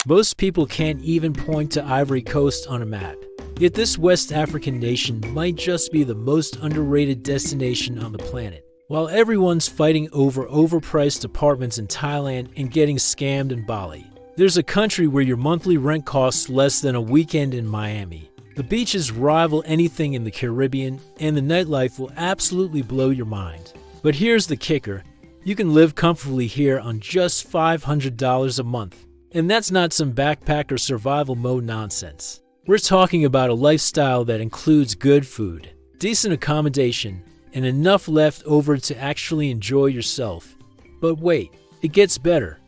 Most people can't even point to Ivory Coast on a map. Yet this West African nation might just be the most underrated destination on the planet. While everyone's fighting over overpriced apartments in Thailand and getting scammed in Bali, there's a country where your monthly rent costs less than a weekend in Miami. The beaches rival anything in the Caribbean, and the nightlife will absolutely blow your mind. But here's the kicker. You can live comfortably here on just $500 a month. And that's not some backpacker survival mode nonsense. We're talking about a lifestyle that includes good food, decent accommodation, and enough left over to actually enjoy yourself. But wait, it gets better.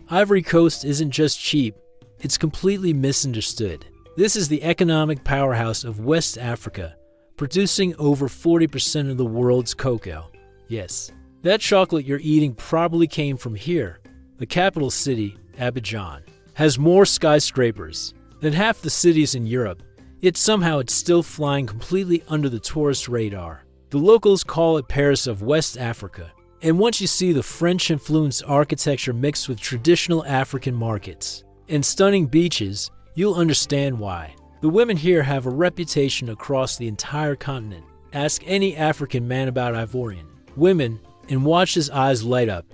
Ivory Coast isn't just cheap, it's completely misunderstood. This is the economic powerhouse of West Africa, producing over 40% of the world's cocoa. Yes, that chocolate you're eating probably came from here. The capital city, Abidjan, has more skyscrapers than half the cities in Europe, yet somehow it's still flying completely under the tourist radar. The locals call it Paris of West Africa, and once you see the French-influenced architecture mixed with traditional African markets and stunning beaches, you'll understand why. The women here have a reputation across the entire continent. Ask any African man about Ivorian women and watch his eyes light up.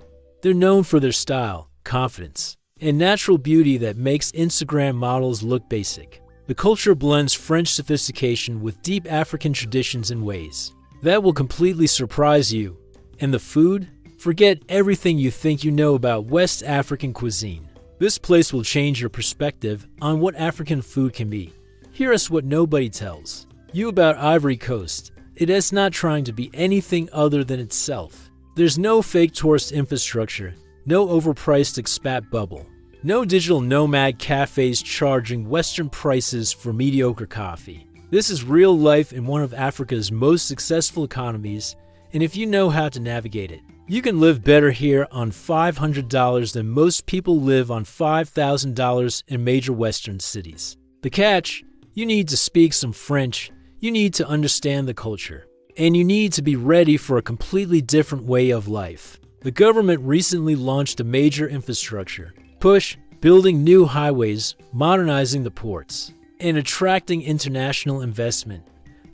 They're known for their style, confidence, and natural beauty that makes Instagram models look basic. The culture blends French sophistication with deep African traditions and ways that will completely surprise you. And the food? Forget everything you think you know about West African cuisine. This place will change your perspective on what African food can be. Hear us what nobody tells you about Ivory Coast. It is not trying to be anything other than itself. There's no fake tourist infrastructure, no overpriced expat bubble, no digital nomad cafes charging Western prices for mediocre coffee. This is real life in one of Africa's most successful economies, and if you know how to navigate it, you can live better here on $500 than most people live on $5,000 in major Western cities. The catch? You need to speak some French, you need to understand the culture, and you need to be ready for a completely different way of life. The government recently launched a major infrastructure push, building new highways, modernizing the ports, and attracting international investment.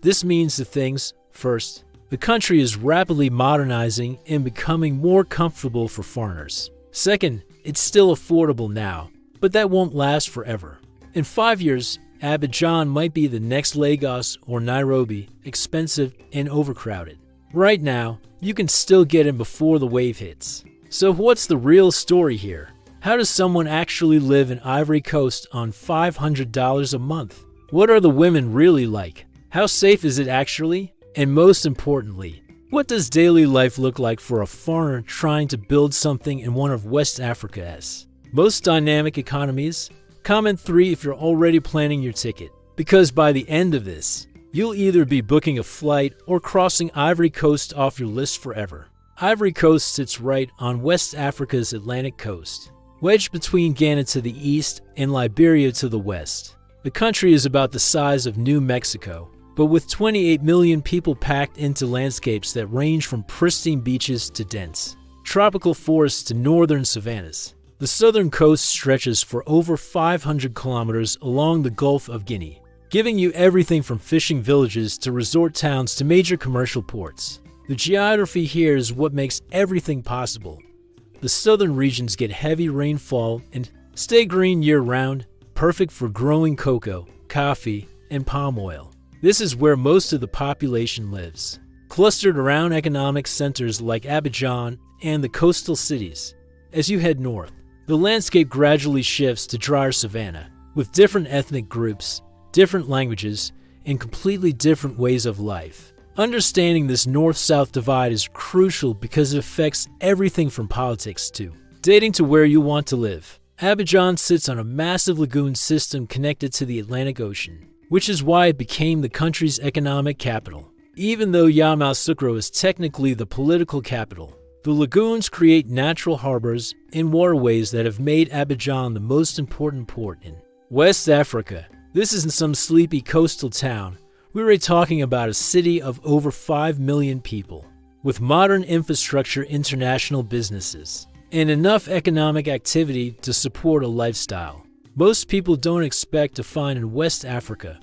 This means the things, first, the country is rapidly modernizing and becoming more comfortable for foreigners. Second, it's still affordable now, but that won't last forever. In 5 years, Abidjan might be the next Lagos or Nairobi, expensive and overcrowded. Right now, you can still get in before the wave hits. So what's the real story here? How does someone actually live in Ivory Coast on $500 a month? What are the women really like? How safe is it actually? And most importantly, what does daily life look like for a foreigner trying to build something in one of West Africa's most dynamic economies? Comment 3 if you're already planning your ticket, because by the end of this, you'll either be booking a flight or crossing Ivory Coast off your list forever. Ivory Coast sits right on West Africa's Atlantic coast, wedged between Ghana to the east and Liberia to the west. The country is about the size of New Mexico, but with 28 million people packed into landscapes that range from pristine beaches to dense tropical forests to northern savannas. The southern coast stretches for over 500 kilometers along the Gulf of Guinea, giving you everything from fishing villages to resort towns to major commercial ports. The geography here is what makes everything possible. The southern regions get heavy rainfall and stay green year-round, perfect for growing cocoa, coffee, and palm oil. This is where most of the population lives, clustered around economic centers like Abidjan and the coastal cities. As you head north, the landscape gradually shifts to drier savanna, with different ethnic groups, different languages, and completely different ways of life. Understanding this north-south divide is crucial because it affects everything from politics to dating to where you want to live. Abidjan sits on a massive lagoon system connected to the Atlantic Ocean, which is why it became the country's economic capital. Even though Yamoussoukro is technically the political capital, the lagoons create natural harbors and waterways that have made Abidjan the most important port in West Africa. This isn't some sleepy coastal town. We're talking about a city of over 5 million people, with modern infrastructure, international businesses, and enough economic activity to support a lifestyle most people don't expect to find in West Africa.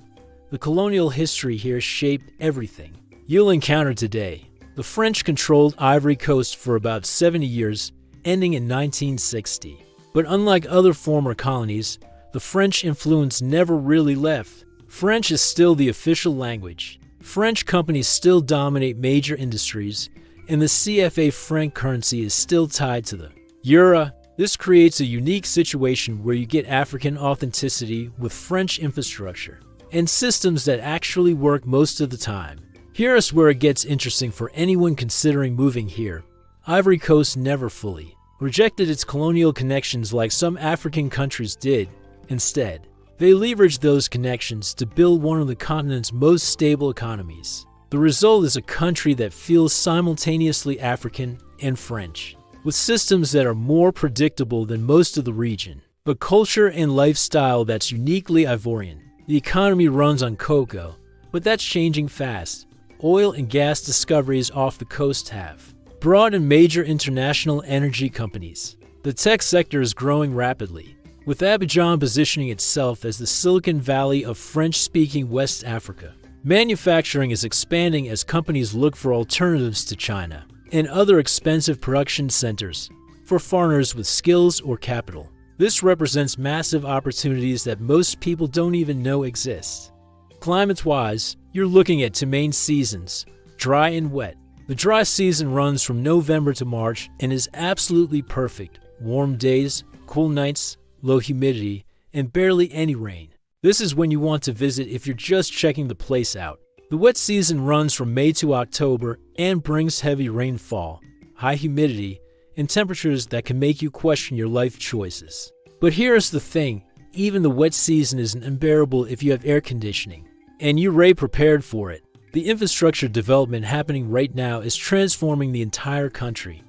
The colonial history here shaped everything you'll encounter today. The French controlled Ivory Coast for about 70 years, ending in 1960. But unlike other former colonies, the French influence never really left. French is still the official language. French companies still dominate major industries, and the CFA franc currency is still tied to the euro. This creates a unique situation where you get African authenticity with French infrastructure and systems that actually work most of the time. Here's where it gets interesting for anyone considering moving here. Ivory Coast never fully rejected its colonial connections like some African countries did. Instead, they leveraged those connections to build one of the continent's most stable economies. The result is a country that feels simultaneously African and French, with systems that are more predictable than most of the region, but culture and lifestyle that's uniquely Ivorian. The economy runs on cocoa, but that's changing fast. Oil and gas discoveries off the coast have brought in major international energy companies. The tech sector is growing rapidly, with Abidjan positioning itself as the Silicon Valley of French-speaking West Africa. Manufacturing is expanding as companies look for alternatives to China and other expensive production centers for foreigners with skills or capital. This represents massive opportunities that most people don't even know exist. Climate-wise, you're looking at two main seasons, dry and wet. The dry season runs from November to March and is absolutely perfect. Warm days, cool nights, low humidity, and barely any rain. This is when you want to visit if you're just checking the place out. The wet season runs from May to October and brings heavy rainfall, high humidity, and temperatures that can make you question your life choices. But here's the thing, even the wet season isn't unbearable if you have air conditioning, and you're already prepared for it. The infrastructure development happening right now is transforming the entire country.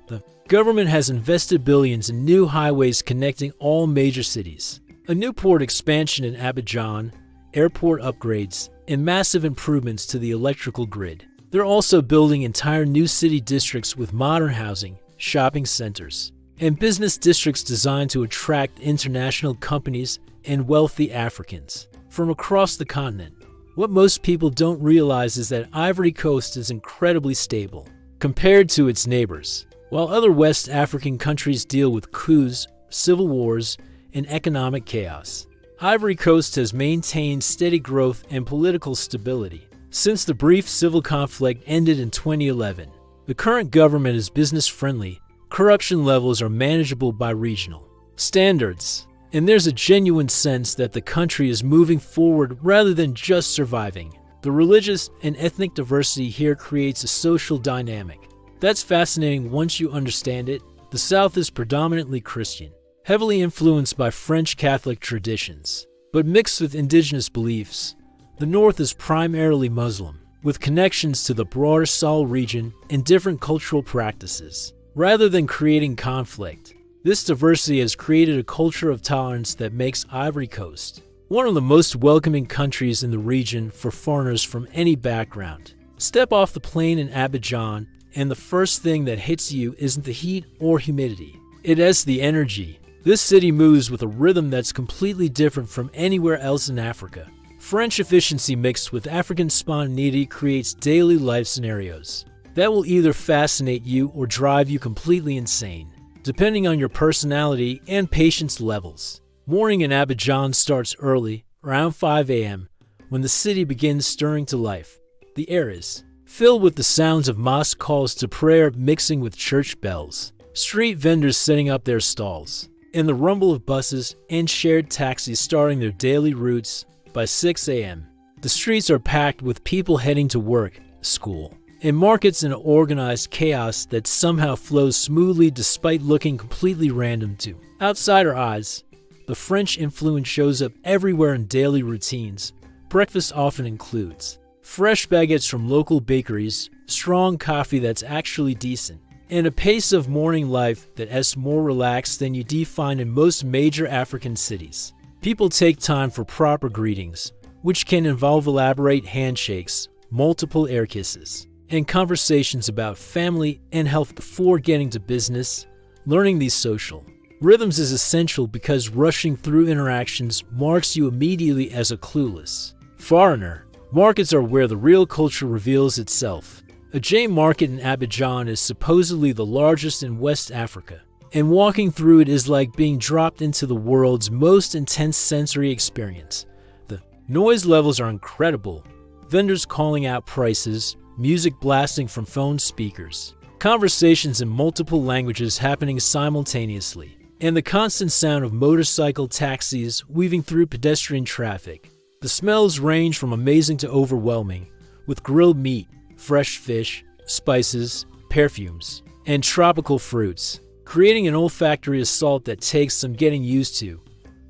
The government has invested billions in new highways connecting all major cities. A new port expansion in Abidjan, airport upgrades, and massive improvements to the electrical grid. They're also building entire new city districts with modern housing, shopping centers, and business districts designed to attract international companies and wealthy Africans from across the continent. What most people don't realize is that Ivory Coast is incredibly stable compared to its neighbors. While other West African countries deal with coups, civil wars, and economic chaos, Ivory Coast has maintained steady growth and political stability. Since the brief civil conflict ended in 2011, the current government is business-friendly, corruption levels are manageable by regional standards, and there's a genuine sense that the country is moving forward rather than just surviving. The religious and ethnic diversity here creates a social dynamic that's fascinating once you understand it. The South is predominantly Christian, heavily influenced by French Catholic traditions, but mixed with indigenous beliefs. The North is primarily Muslim, with connections to the broader Sahel region and different cultural practices. Rather than creating conflict, this diversity has created a culture of tolerance that makes Ivory Coast one of the most welcoming countries in the region for foreigners from any background. Step off the plane in Abidjan, and the first thing that hits you isn't the heat or humidity. It is the energy. This city moves with a rhythm that's completely different from anywhere else in Africa. French efficiency mixed with African spontaneity creates daily life scenarios that will either fascinate you or drive you completely insane, depending on your personality and patience levels. Morning in Abidjan starts early, around 5 a.m., when the city begins stirring to life. The air is filled with the sounds of mosque calls to prayer mixing with church bells, street vendors setting up their stalls, and the rumble of buses and shared taxis starting their daily routes. By 6 a.m., the streets are packed with people heading to work, school, and markets in an organized chaos that somehow flows smoothly despite looking completely random to outsider eyes. The French influence shows up everywhere in daily routines. Breakfast often includes fresh baguettes from local bakeries, strong coffee that's actually decent, and a pace of morning life that is more relaxed than you find in most major African cities. People take time for proper greetings, which can involve elaborate handshakes, multiple air kisses, and conversations about family and health before getting to business. Learning these social Rhythms is essential because rushing through interactions marks you immediately as a clueless foreigner. Markets are where the real culture reveals itself. A J market in Abidjan is supposedly the largest in West Africa, and walking through it is like being dropped into the world's most intense sensory experience. The noise levels are incredible. Vendors calling out prices, music blasting from phone speakers, conversations in multiple languages happening simultaneously, and the constant sound of motorcycle taxis weaving through pedestrian traffic. The smells range from amazing to overwhelming, with grilled meat, fresh fish, spices, perfumes, and tropical fruits, creating an olfactory assault that takes some getting used to.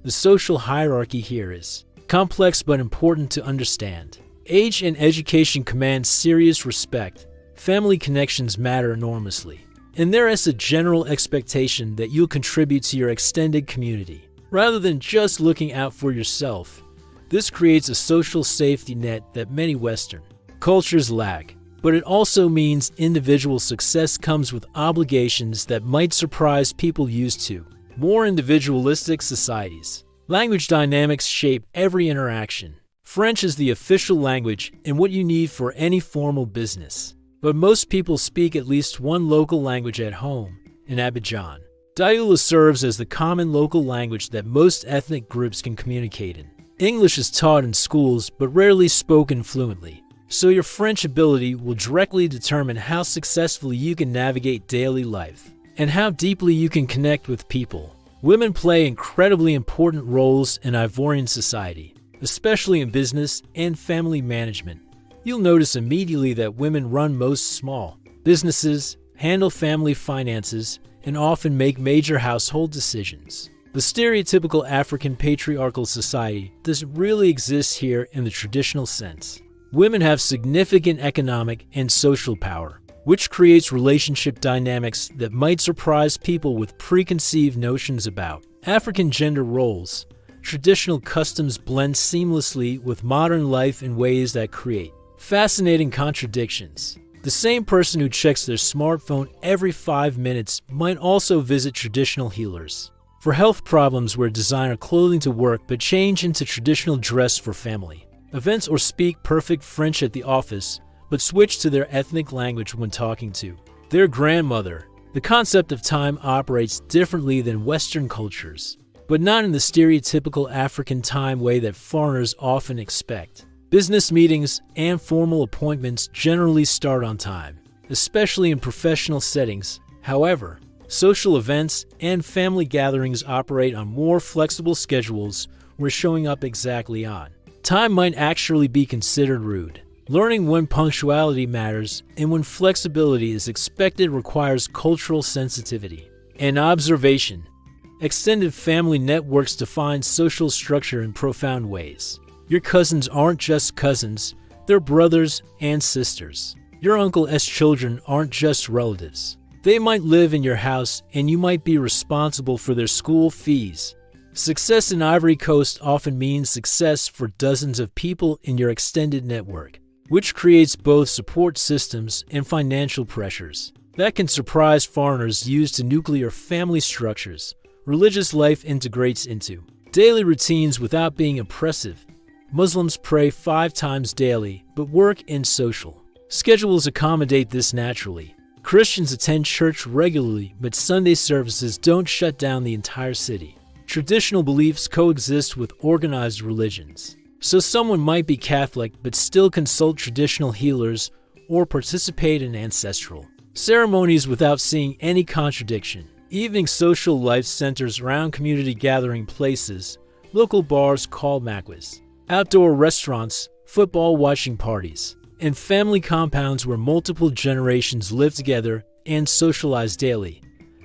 The social hierarchy here is complex but important to understand. Age and education command serious respect. Family connections matter enormously, and there is a general expectation that you'll contribute to your extended community, rather than just looking out for yourself. This creates a social safety net that many Western cultures lack, but it also means individual success comes with obligations that might surprise people used to more individualistic societies. Language dynamics shape every interaction. French is the official language and what you need for any formal business, but most people speak at least one local language at home. In Abidjan, Dioula serves as the common local language that most ethnic groups can communicate in. English is taught in schools but rarely spoken fluently, so your French ability will directly determine how successfully you can navigate daily life and how deeply you can connect with people. Women play incredibly important roles in Ivorian society, especially in business and family management. You'll notice immediately that women run most small businesses, handle family finances, and often make major household decisions. The stereotypical African patriarchal society doesn't really exist here in the traditional sense. Women have significant economic and social power, which creates relationship dynamics that might surprise people with preconceived notions about African gender roles. Traditional customs blend seamlessly with modern life in ways that create fascinating contradictions. The same person who checks their smartphone every 5 minutes might also visit traditional healers for health problems, wear designer clothing to work but change into traditional dress for family events, or speak perfect French at the office but switch to their ethnic language when talking to their grandmother. The concept of time operates differently than Western cultures, but not in the stereotypical African time way that foreigners often expect. Business meetings and formal appointments generally start on time, especially in professional settings. However, social events and family gatherings operate on more flexible schedules where showing up exactly on time might actually be considered rude. Learning when punctuality matters and when flexibility is expected requires cultural sensitivity and observation. Extended family networks define social structure in profound ways. Your cousins aren't just cousins, they're brothers and sisters. Your uncle's children aren't just relatives. They might live in your house and you might be responsible for their school fees. Success in Ivory Coast often means success for dozens of people in your extended network, which creates both support systems and financial pressures that can surprise foreigners used to nuclear family structures. Religious life integrates into daily routines without being oppressive. Muslims pray 5 times daily, but work and social schedules accommodate this naturally. Christians attend church regularly, but Sunday services don't shut down the entire city. Traditional beliefs coexist with organized religions, so someone might be Catholic but still consult traditional healers or participate in ancestral ceremonies without seeing any contradiction. Evening social life centers around community gathering places, local bars called maquis, outdoor restaurants, football watching parties, and family compounds where multiple generations live together and socialize daily.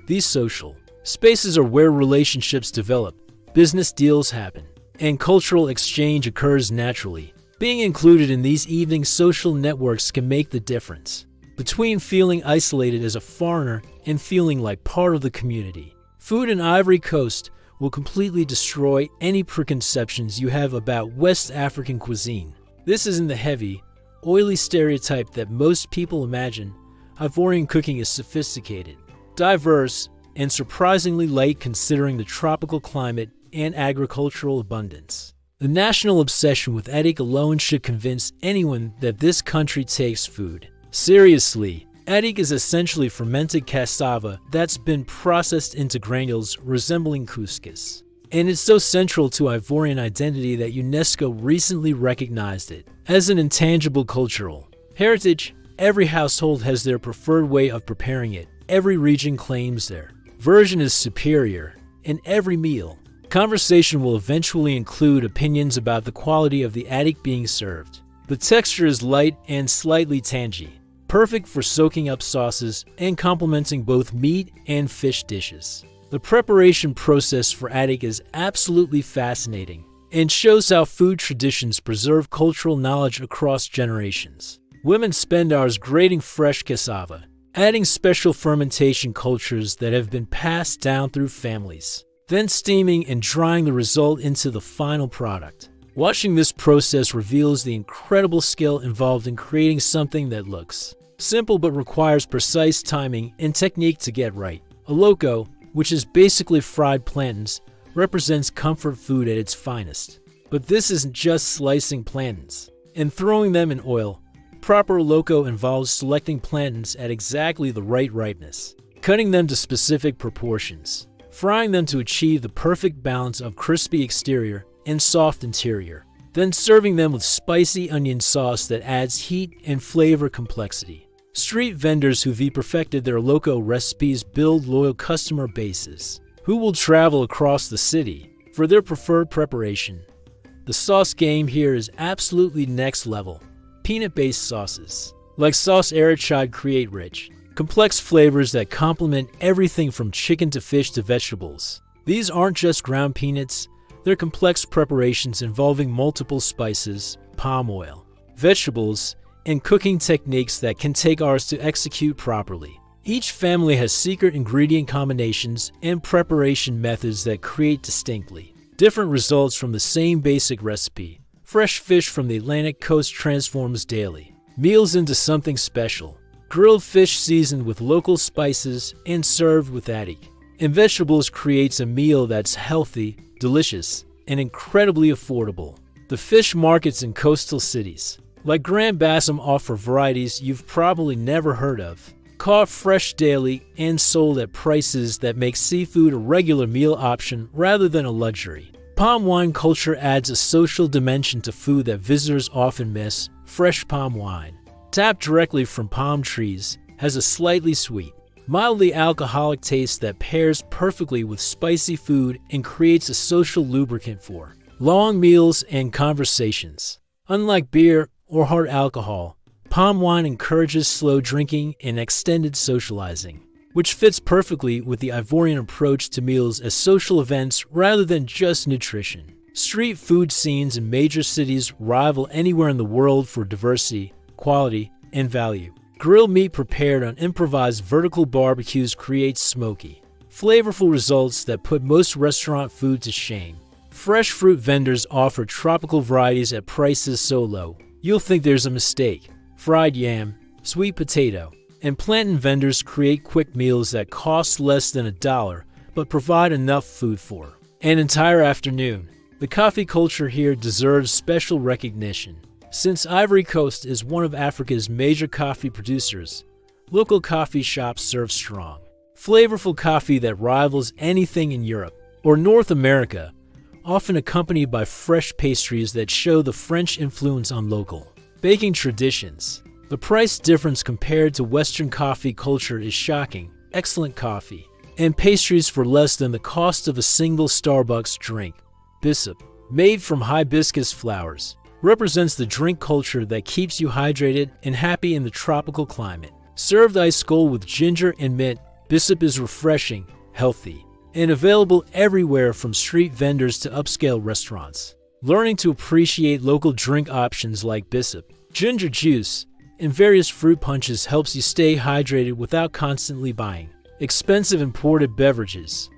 These social spaces are where relationships develop, business deals happen, and cultural exchange occurs naturally. Being included in these evening social networks can make the difference between feeling isolated as a foreigner and feeling like part of the community. Food in Ivory Coast will completely destroy any preconceptions you have about West African cuisine. This isn't the heavy, oily stereotype that most people imagine. Ivorian cooking is sophisticated, diverse, and surprisingly light considering the tropical climate and agricultural abundance. The national obsession with edik alone should convince anyone that this country takes food seriously. Edik is essentially fermented cassava that's been processed into granules resembling couscous. And it's so central to Ivorian identity that UNESCO recently recognized it as an intangible cultural heritage. Every household has their preferred way of preparing it. Every region claims their version is superior in every meal. Conversation will eventually include opinions about the quality of the edik being served. The texture is light and slightly tangy, perfect for soaking up sauces and complementing both meat and fish dishes. The preparation process for edik is absolutely fascinating and shows how food traditions preserve cultural knowledge across generations. Women spend hours grating fresh cassava, adding special fermentation cultures that have been passed down through families, then steaming and drying the result into the final product. Watching this process reveals the incredible skill involved in creating something that looks simple but requires precise timing and technique to get right. A loco, which is basically fried plantains, represents comfort food at its finest. But this isn't just slicing plantains and throwing them in oil. Proper loco involves selecting plantains at exactly the right ripeness, cutting them to specific proportions, frying them to achieve the perfect balance of crispy exterior and soft interior, then serving them with spicy onion sauce that adds heat and flavor complexity. Street vendors who've perfected their loco recipes build loyal customer bases who will travel across the city for their preferred preparation. The sauce game here is absolutely next level. Peanut-based sauces, like sauce arachide, create rich, complex flavors that complement everything from chicken to fish to vegetables. These aren't just ground peanuts, they're complex preparations involving multiple spices, palm oil, vegetables, and cooking techniques that can take hours to execute properly. Each family has secret ingredient combinations and preparation methods that create distinctly different results from the same basic recipe. Fresh fish from the Atlantic coast transforms daily meals into something special. Grilled fish seasoned with local spices and served with edik and vegetables creates a meal that's healthy, delicious, and incredibly affordable. The fish markets in coastal cities like Grand Bassam offer varieties you've probably never heard of, caught fresh daily and sold at prices that make seafood a regular meal option rather than a luxury. Palm wine culture adds a social dimension to food that visitors often miss. Fresh palm wine, tapped directly from palm trees, has a slightly sweet, mildly alcoholic taste that pairs perfectly with spicy food and creates a social lubricant for long meals and conversations. Unlike beer or hard alcohol, palm wine encourages slow drinking and extended socializing, which fits perfectly with the Ivorian approach to meals as social events rather than just nutrition. Street food scenes in major cities rival anywhere in the world for diversity, quality, and value. Grilled meat prepared on improvised vertical barbecues creates smoky, flavorful results that put most restaurant food to shame. Fresh fruit vendors offer tropical varieties at prices so low, you'll think there's a mistake. Fried yam, sweet potato, and plantain vendors create quick meals that cost less than $1 but provide enough food for an entire afternoon. The coffee culture here deserves special recognition. Since Ivory Coast is one of Africa's major coffee producers, local coffee shops serve strong, flavorful coffee that rivals anything in Europe or North America, often accompanied by fresh pastries that show the French influence on local baking traditions. The price difference compared to Western coffee culture is shocking. Excellent coffee and pastries for less than the cost of a single Starbucks drink. Bissap, made from hibiscus flowers, represents the drink culture that keeps you hydrated and happy in the tropical climate. Served ice cold with ginger and mint, bissap is refreshing, healthy, and available everywhere from street vendors to upscale restaurants. Learning to appreciate local drink options like bissap, ginger juice, and various fruit punches helps you stay hydrated without constantly buying expensive imported beverages.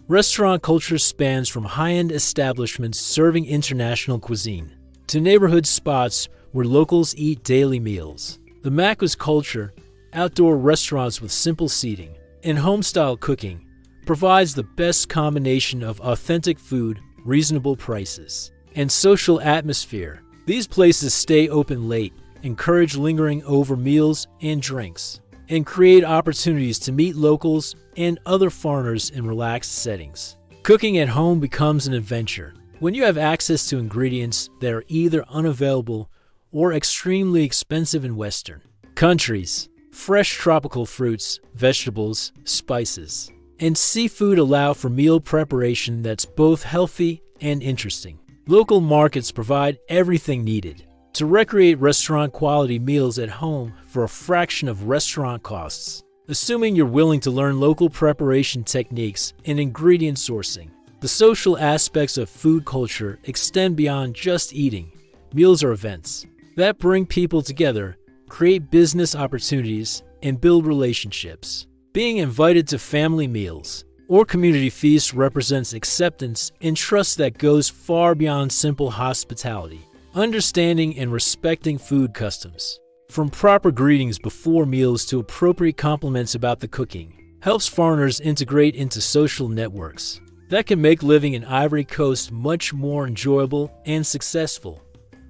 Restaurant culture spans from high-end establishments serving international cuisine to neighborhood spots where locals eat daily meals. The Makwas culture, outdoor restaurants with simple seating, and home-style cooking, provides the best combination of authentic food, reasonable prices, and social atmosphere. These places stay open late, encourage lingering over meals and drinks, and create opportunities to meet locals and other foreigners in relaxed settings. Cooking at home becomes an adventure when you have access to ingredients that are either unavailable or extremely expensive in Western countries. Fresh tropical fruits, vegetables, spices, and seafood allow for meal preparation that's both healthy and interesting. Local markets provide everything needed to recreate restaurant-quality meals at home for a fraction of restaurant costs, assuming you're willing to learn local preparation techniques and ingredient sourcing. The social aspects of food culture extend beyond just eating. Meals are events that bring people together, create business opportunities, and build relationships. Being invited to family meals or community feasts represents acceptance and trust that goes far beyond simple hospitality. Understanding and respecting food customs, from proper greetings before meals to appropriate compliments about the cooking, helps foreigners integrate into social networks that can make living in Ivory Coast much more enjoyable and successful.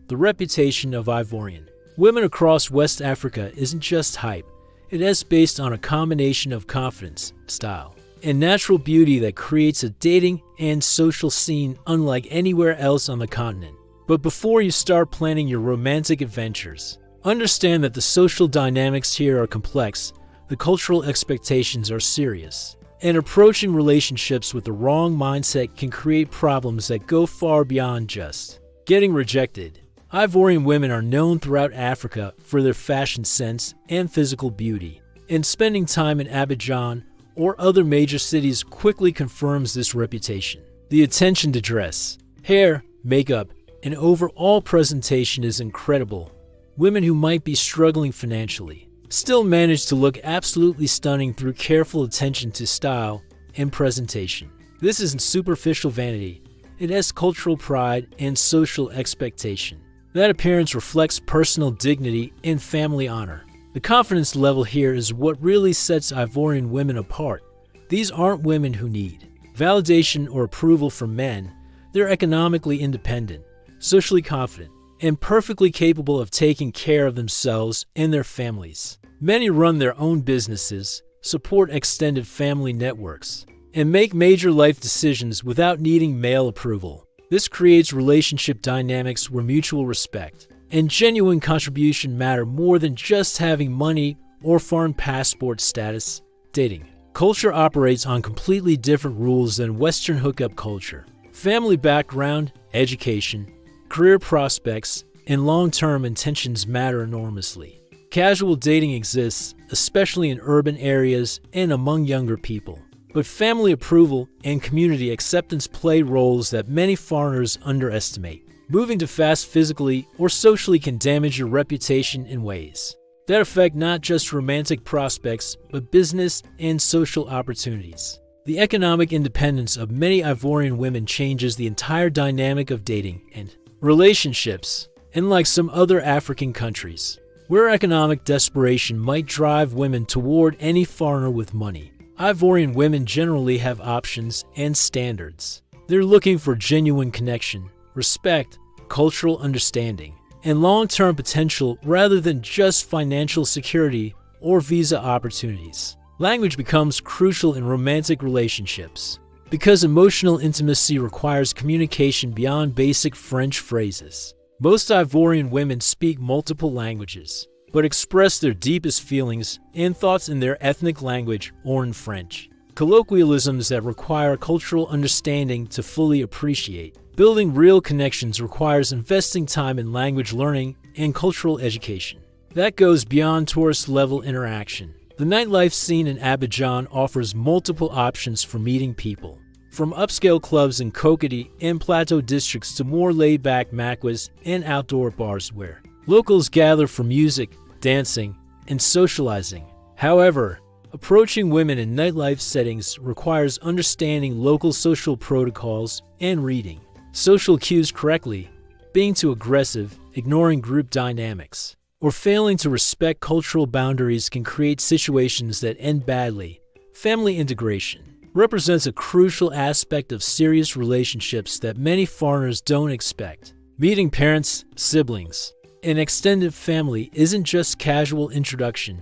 The reputation of Ivorian women across West Africa isn't just hype. It is based on a combination of confidence, style, and natural beauty that creates a dating and social scene unlike anywhere else on the continent. But before you start planning your romantic adventures, understand that the social dynamics here are complex, the cultural expectations are serious, and approaching relationships with the wrong mindset can create problems that go far beyond just getting rejected. Ivorian women are known throughout Africa for their fashion sense and physical beauty, and spending time in Abidjan or other major cities quickly confirms this reputation. The attention to dress, hair, makeup, and overall presentation is incredible. Women who might be struggling financially still manage to look absolutely stunning through careful attention to style and presentation. This isn't superficial vanity. It has cultural pride and social expectation. That appearance reflects personal dignity and family honor. The confidence level here is what really sets Ivorian women apart. These aren't women who need validation or approval from men. They're economically independent, socially confident, and perfectly capable of taking care of themselves and their families. Many run their own businesses, support extended family networks, and make major life decisions without needing male approval. This creates relationship dynamics where mutual respect and genuine contribution matter more than just having money or foreign passport status. Dating culture operates on completely different rules than Western hookup culture. Family background, education, career prospects, and long-term intentions matter enormously. Casual dating exists, especially in urban areas and among younger people. But family approval and community acceptance play roles that many foreigners underestimate. Moving too fast physically or socially can damage your reputation in ways that affect not just romantic prospects, but business and social opportunities. The economic independence of many Ivorian women changes the entire dynamic of dating and relationships. Unlike some other African countries, where economic desperation might drive women toward any foreigner with money, Ivorian women generally have options and standards. They're looking for genuine connection, respect, cultural understanding, and long-term potential rather than just financial security or visa opportunities. Language becomes crucial in romantic relationships because emotional intimacy requires communication beyond basic French phrases. Most Ivorian women speak multiple languages, but express their deepest feelings and thoughts in their ethnic language or in French. Colloquialisms that require cultural understanding to fully appreciate. Building real connections requires investing time in language learning and cultural education. That goes beyond tourist-level interaction. The nightlife scene in Abidjan offers multiple options for meeting people, from upscale clubs in Kokodi and Plateau districts to more laid-back makwas and outdoor bars where locals gather for music, dancing, and socializing. However, approaching women in nightlife settings requires understanding local social protocols and reading social cues correctly. Being too aggressive, ignoring group dynamics, or failing to respect cultural boundaries can create situations that end badly. Family integration. represents a crucial aspect of serious relationships that many foreigners don't expect. Meeting parents, siblings, and extended family isn't just casual introduction.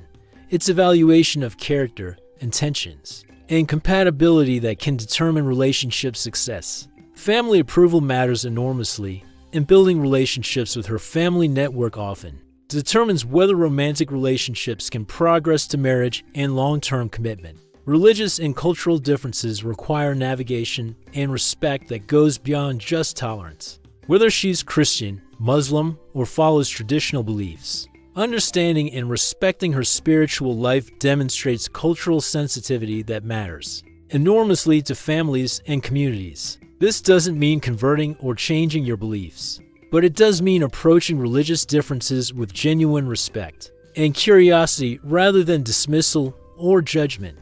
It's evaluation of character, intentions, and compatibility that can determine relationship success. Family approval matters enormously, and building relationships with her family network often determines whether romantic relationships can progress to marriage and long-term commitment. Religious and cultural differences require navigation and respect that goes beyond just tolerance. Whether she's Christian, Muslim, or follows traditional beliefs, understanding and respecting her spiritual life demonstrates cultural sensitivity that matters enormously to families and communities. This doesn't mean converting or changing your beliefs, but it does mean approaching religious differences with genuine respect and curiosity rather than dismissal or judgment.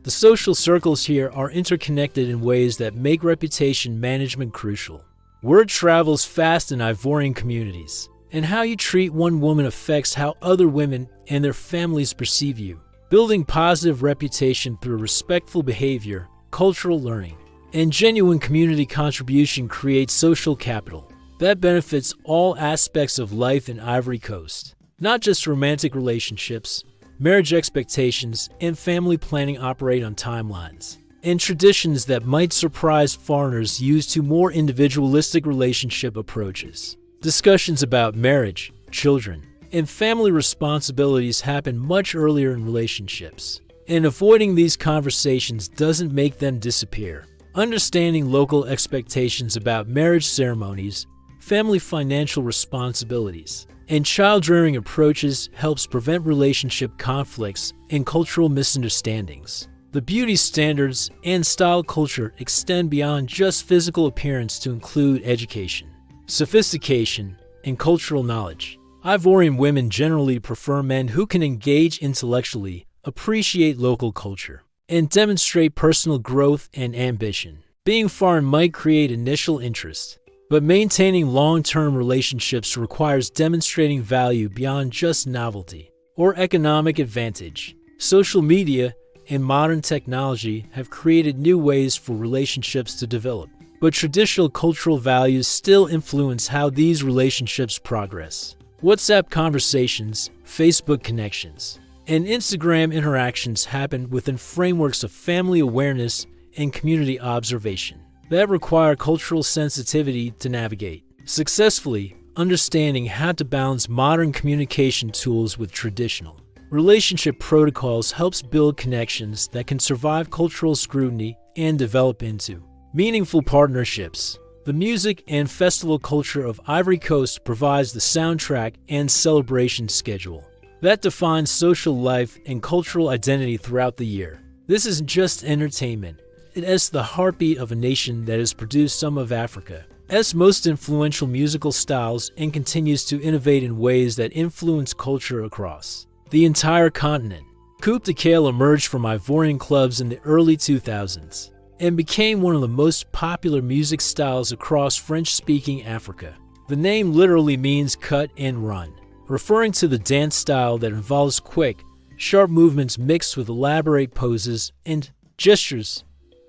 The social circles here are interconnected in ways that make reputation management crucial. Word travels fast in Ivorian communities, and how you treat one woman affects how other women and their families perceive you. Building positive reputation through respectful behavior, cultural learning, and genuine community contribution creates social capital that benefits all aspects of life in Ivory Coast, not just romantic relationships. Marriage expectations and family planning operate on timelines and traditions that might surprise foreigners used to more individualistic relationship approaches. Discussions about marriage, children, and family responsibilities happen much earlier in relationships, and avoiding these conversations doesn't make them disappear. Understanding local expectations about marriage ceremonies, family financial responsibilities, and child-rearing approaches helps prevent relationship conflicts and cultural misunderstandings. The beauty standards and style culture extend beyond just physical appearance to include education, sophistication, and cultural knowledge. Ivorian women generally prefer men who can engage intellectually, appreciate local culture, and demonstrate personal growth and ambition. Being foreign might create initial interest, but maintaining long-term relationships requires demonstrating value beyond just novelty or economic advantage. Social media and modern technology have created new ways for relationships to develop, but traditional cultural values still influence how these relationships progress. WhatsApp conversations, Facebook connections, and Instagram interactions happen within frameworks of family awareness and community observation that require cultural sensitivity to navigate successfully. Understanding how to balance modern communication tools with traditional relationship protocols helps build connections that can survive cultural scrutiny and develop into meaningful partnerships. The music and festival culture of Ivory Coast provides the soundtrack and celebration schedule that defines social life and cultural identity throughout the year. This isn't just entertainment. It is the heartbeat of a nation that has produced some of Africa's most influential musical styles and continues to innovate in ways that influence culture across the entire continent. Coupe de Kale emerged from Ivorian clubs in the early 2000s and became one of the most popular music styles across French-speaking Africa. The name literally means cut and run, referring to the dance style that involves quick, sharp movements mixed with elaborate poses and gestures.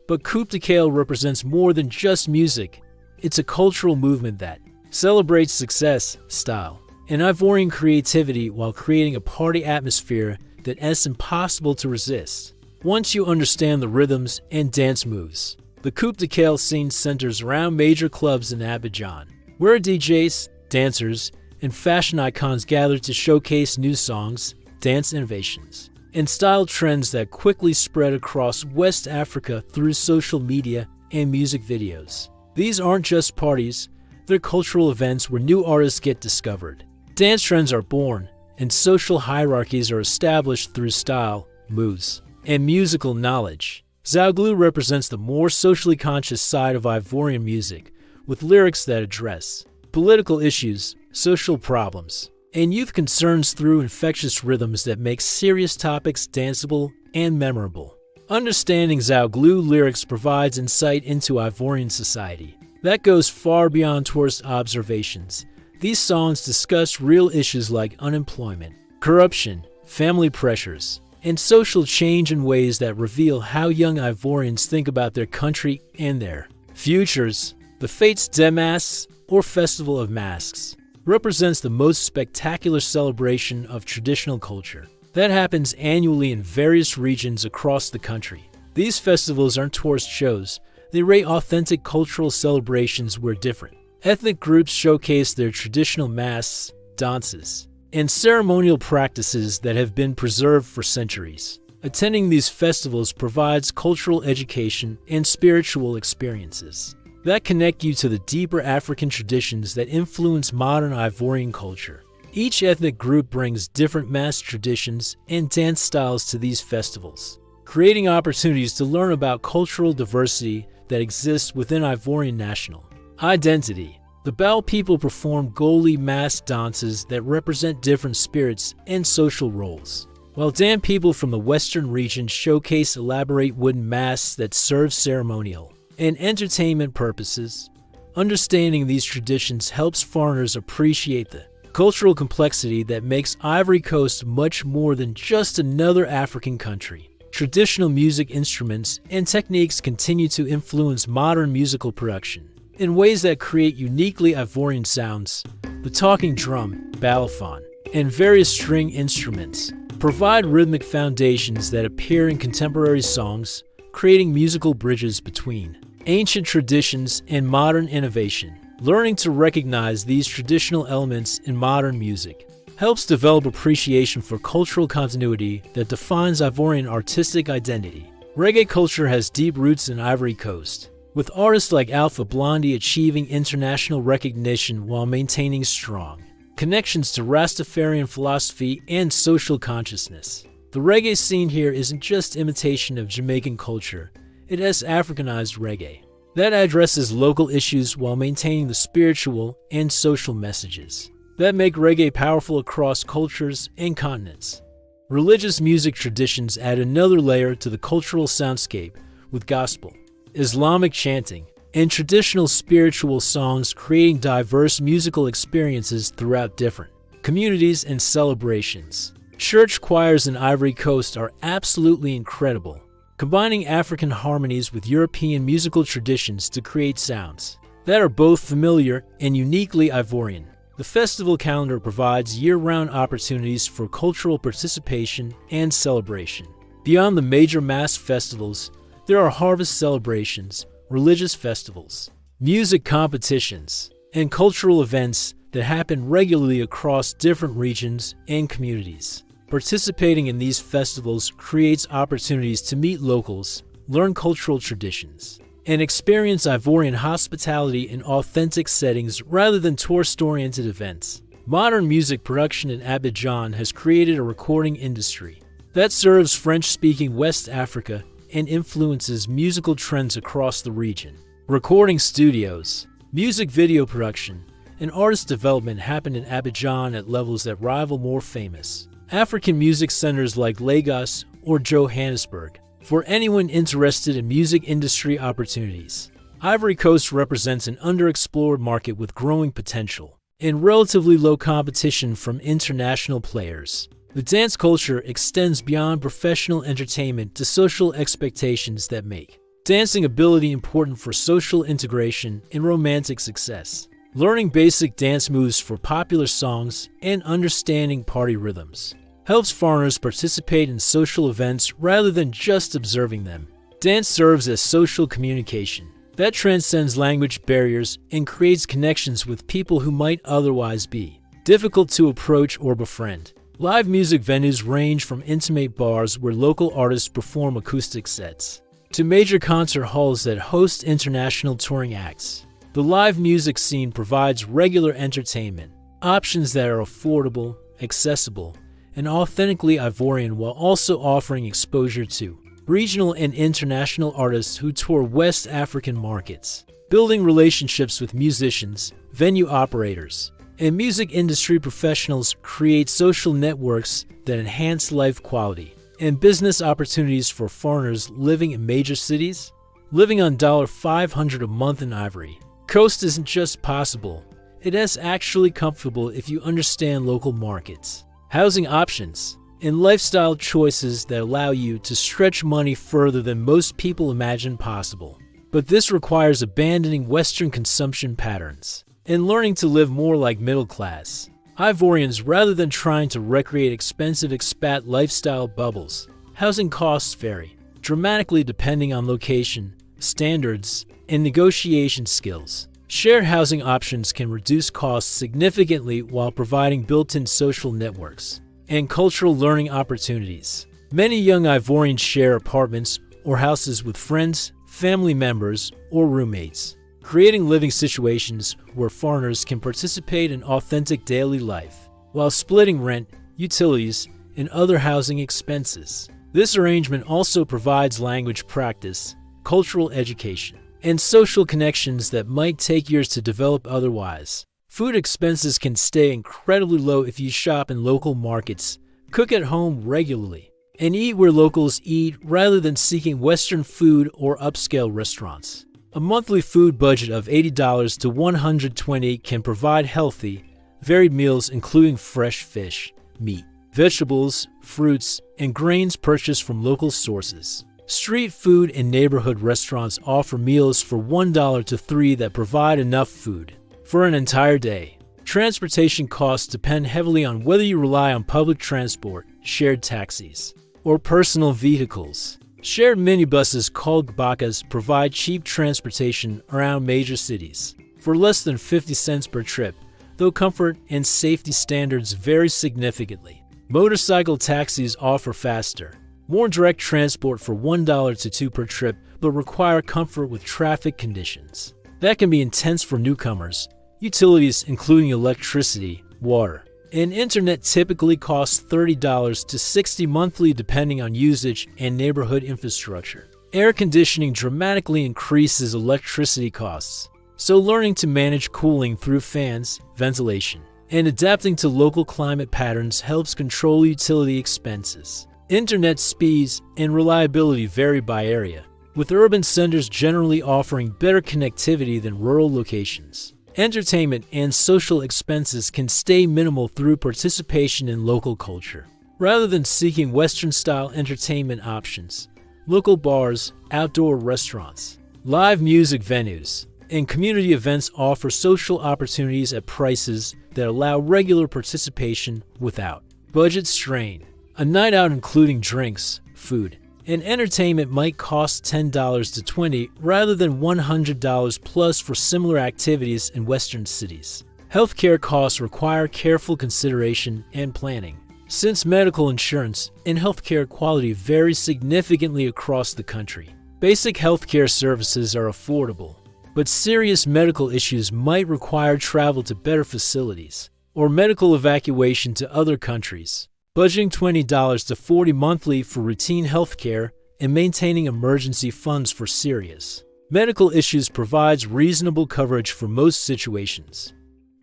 But Coupe de Kale represents more than just music. It's a cultural movement that celebrates success, style, and Ivorian creativity while creating a party atmosphere that is impossible to resist. Once you understand the rhythms and dance moves, the Coupe de Kale scene centers around major clubs in Abidjan, where DJs, dancers, and fashion icons gather to showcase new songs, dance innovations, and style trends that quickly spread across West Africa through social media and music videos. These aren't just parties, they're cultural events where new artists get discovered. Dance trends are born, and social hierarchies are established through style, moves, and musical knowledge. Zouglou represents the more socially conscious side of Ivorian music, with lyrics that address political issues, social problems, and youth concerns through infectious rhythms that make serious topics danceable and memorable. Understanding Zouglou lyrics provides insight into Ivorian society that goes far beyond tourist observations. These songs discuss real issues like unemployment, corruption, family pressures, and social change in ways that reveal how young Ivorians think about their country and their futures. The Fêtes des Masques, or Festival of Masks, represents the most spectacular celebration of traditional culture that happens annually in various regions across the country. These festivals aren't tourist shows, they rate authentic cultural celebrations where different ethnic groups showcase their traditional masks, dances, and ceremonial practices that have been preserved for centuries. Attending these festivals provides cultural education and spiritual experiences that connect you to the deeper African traditions that influence modern Ivorian culture. Each ethnic group brings different mask traditions and dance styles to these festivals, creating opportunities to learn about cultural diversity that exists within Ivorian national identity. The Bao people perform Goli mask dances that represent different spirits and social roles, while Dan people from the western region showcase elaborate wooden masks that serve ceremonial and entertainment purposes. Understanding these traditions helps foreigners appreciate the cultural complexity that makes Ivory Coast much more than just another African country. Traditional music instruments and techniques continue to influence modern musical production in ways that create uniquely Ivorian sounds. The talking drum, balafon, and various string instruments provide rhythmic foundations that appear in contemporary songs, creating musical bridges between ancient traditions and modern innovation. Learning to recognize these traditional elements in modern music helps develop appreciation for cultural continuity that defines Ivorian artistic identity. Reggae culture has deep roots in Ivory Coast, with artists like Alpha Blondy achieving international recognition while maintaining strong connections to Rastafarian philosophy and social consciousness. The reggae scene here isn't just imitation of Jamaican culture, it has Africanized reggae that addresses local issues while maintaining the spiritual and social messages that make reggae powerful across cultures and continents. Religious music traditions add another layer to the cultural soundscape, with gospel, Islamic chanting, and traditional spiritual songs creating diverse musical experiences throughout different communities and celebrations. Church choirs in Ivory Coast are absolutely incredible, combining African harmonies with European musical traditions to create sounds that are both familiar and uniquely Ivorian. The festival calendar provides year-round opportunities for cultural participation and celebration. Beyond the major mass festivals, there are harvest celebrations, religious festivals, music competitions, and cultural events that happen regularly across different regions and communities. Participating in these festivals creates opportunities to meet locals, learn cultural traditions, and experience Ivorian hospitality in authentic settings rather than tourist-oriented events. Modern music production in Abidjan has created a recording industry that serves French-speaking West Africa and influences musical trends across the region. Recording studios, music video production, and artist development happen in Abidjan at levels that rival more famous African music centers like Lagos or Johannesburg. For anyone interested in music industry opportunities, Ivory Coast represents an underexplored market with growing potential and relatively low competition from international players. The dance culture extends beyond professional entertainment to social expectations that make dancing ability important for social integration and romantic success. Learning basic dance moves for popular songs and understanding party rhythms helps foreigners participate in social events rather than just observing them. Dance serves as social communication that transcends language barriers and creates connections with people who might otherwise be difficult to approach or befriend. Live music venues range from intimate bars where local artists perform acoustic sets to major concert halls that host international touring acts. The live music scene provides regular entertainment options that are affordable, accessible, and authentically Ivorian, while also offering exposure to regional and international artists who tour West African markets. Building relationships with musicians, venue operators, and music industry professionals create social networks that enhance life quality and business opportunities for foreigners living in major cities. Living on $500 a month in Ivory Coast isn't just possible, it is actually comfortable if you understand local markets, housing options, and lifestyle choices that allow you to stretch money further than most people imagine possible. But this requires abandoning Western consumption patterns and learning to live more like middle class Ivorians rather than trying to recreate expensive expat lifestyle bubbles. Housing costs vary dramatically depending on location, standards, and negotiation skills. Shared housing options can reduce costs significantly while providing built-in social networks and cultural learning opportunities. Many young Ivorians share apartments or houses with friends, family members, or roommates, creating living situations where foreigners can participate in authentic daily life while splitting rent, utilities, and other housing expenses. This arrangement also provides language practice, cultural education, and social connections that might take years to develop otherwise. Food expenses can stay incredibly low if you shop in local markets, cook at home regularly, and eat where locals eat rather than seeking Western food or upscale restaurants. A monthly food budget of $80 to $120 can provide healthy, varied meals including fresh fish, meat, vegetables, fruits, and grains purchased from local sources. Street food and neighborhood restaurants offer meals for $1 to $3 that provide enough food for an entire day. Transportation costs depend heavily on whether you rely on public transport, shared taxis, or personal vehicles. Shared minibuses called bakas provide cheap transportation around major cities for less than 50 cents per trip, though comfort and safety standards vary significantly. Motorcycle taxis offer faster, more direct transport for $1 to $2 per trip, but require comfort with traffic conditions that can be intense for newcomers. Utilities, including electricity, water, and internet, typically cost $30 to $60 monthly depending on usage and neighborhood infrastructure. Air conditioning dramatically increases electricity costs, so learning to manage cooling through fans, ventilation, and adapting to local climate patterns helps control utility expenses. Internet speeds and reliability vary by area, with urban centers generally offering better connectivity than rural locations. Entertainment and social expenses can stay minimal through participation in local culture. Rather than seeking Western-style entertainment options, local bars, outdoor restaurants, live music venues, and community events offer social opportunities at prices that allow regular participation without budget strain. A night out including drinks, food, and entertainment might cost $10 to $20 rather than $100 plus for similar activities in Western cities. Healthcare costs require careful consideration and planning, since medical insurance and healthcare quality vary significantly across the country. Basic healthcare services are affordable, but serious medical issues might require travel to better facilities or medical evacuation to other countries. Budgeting $20 to $40 monthly for routine healthcare and maintaining emergency funds for serious medical issues provides reasonable coverage for most situations.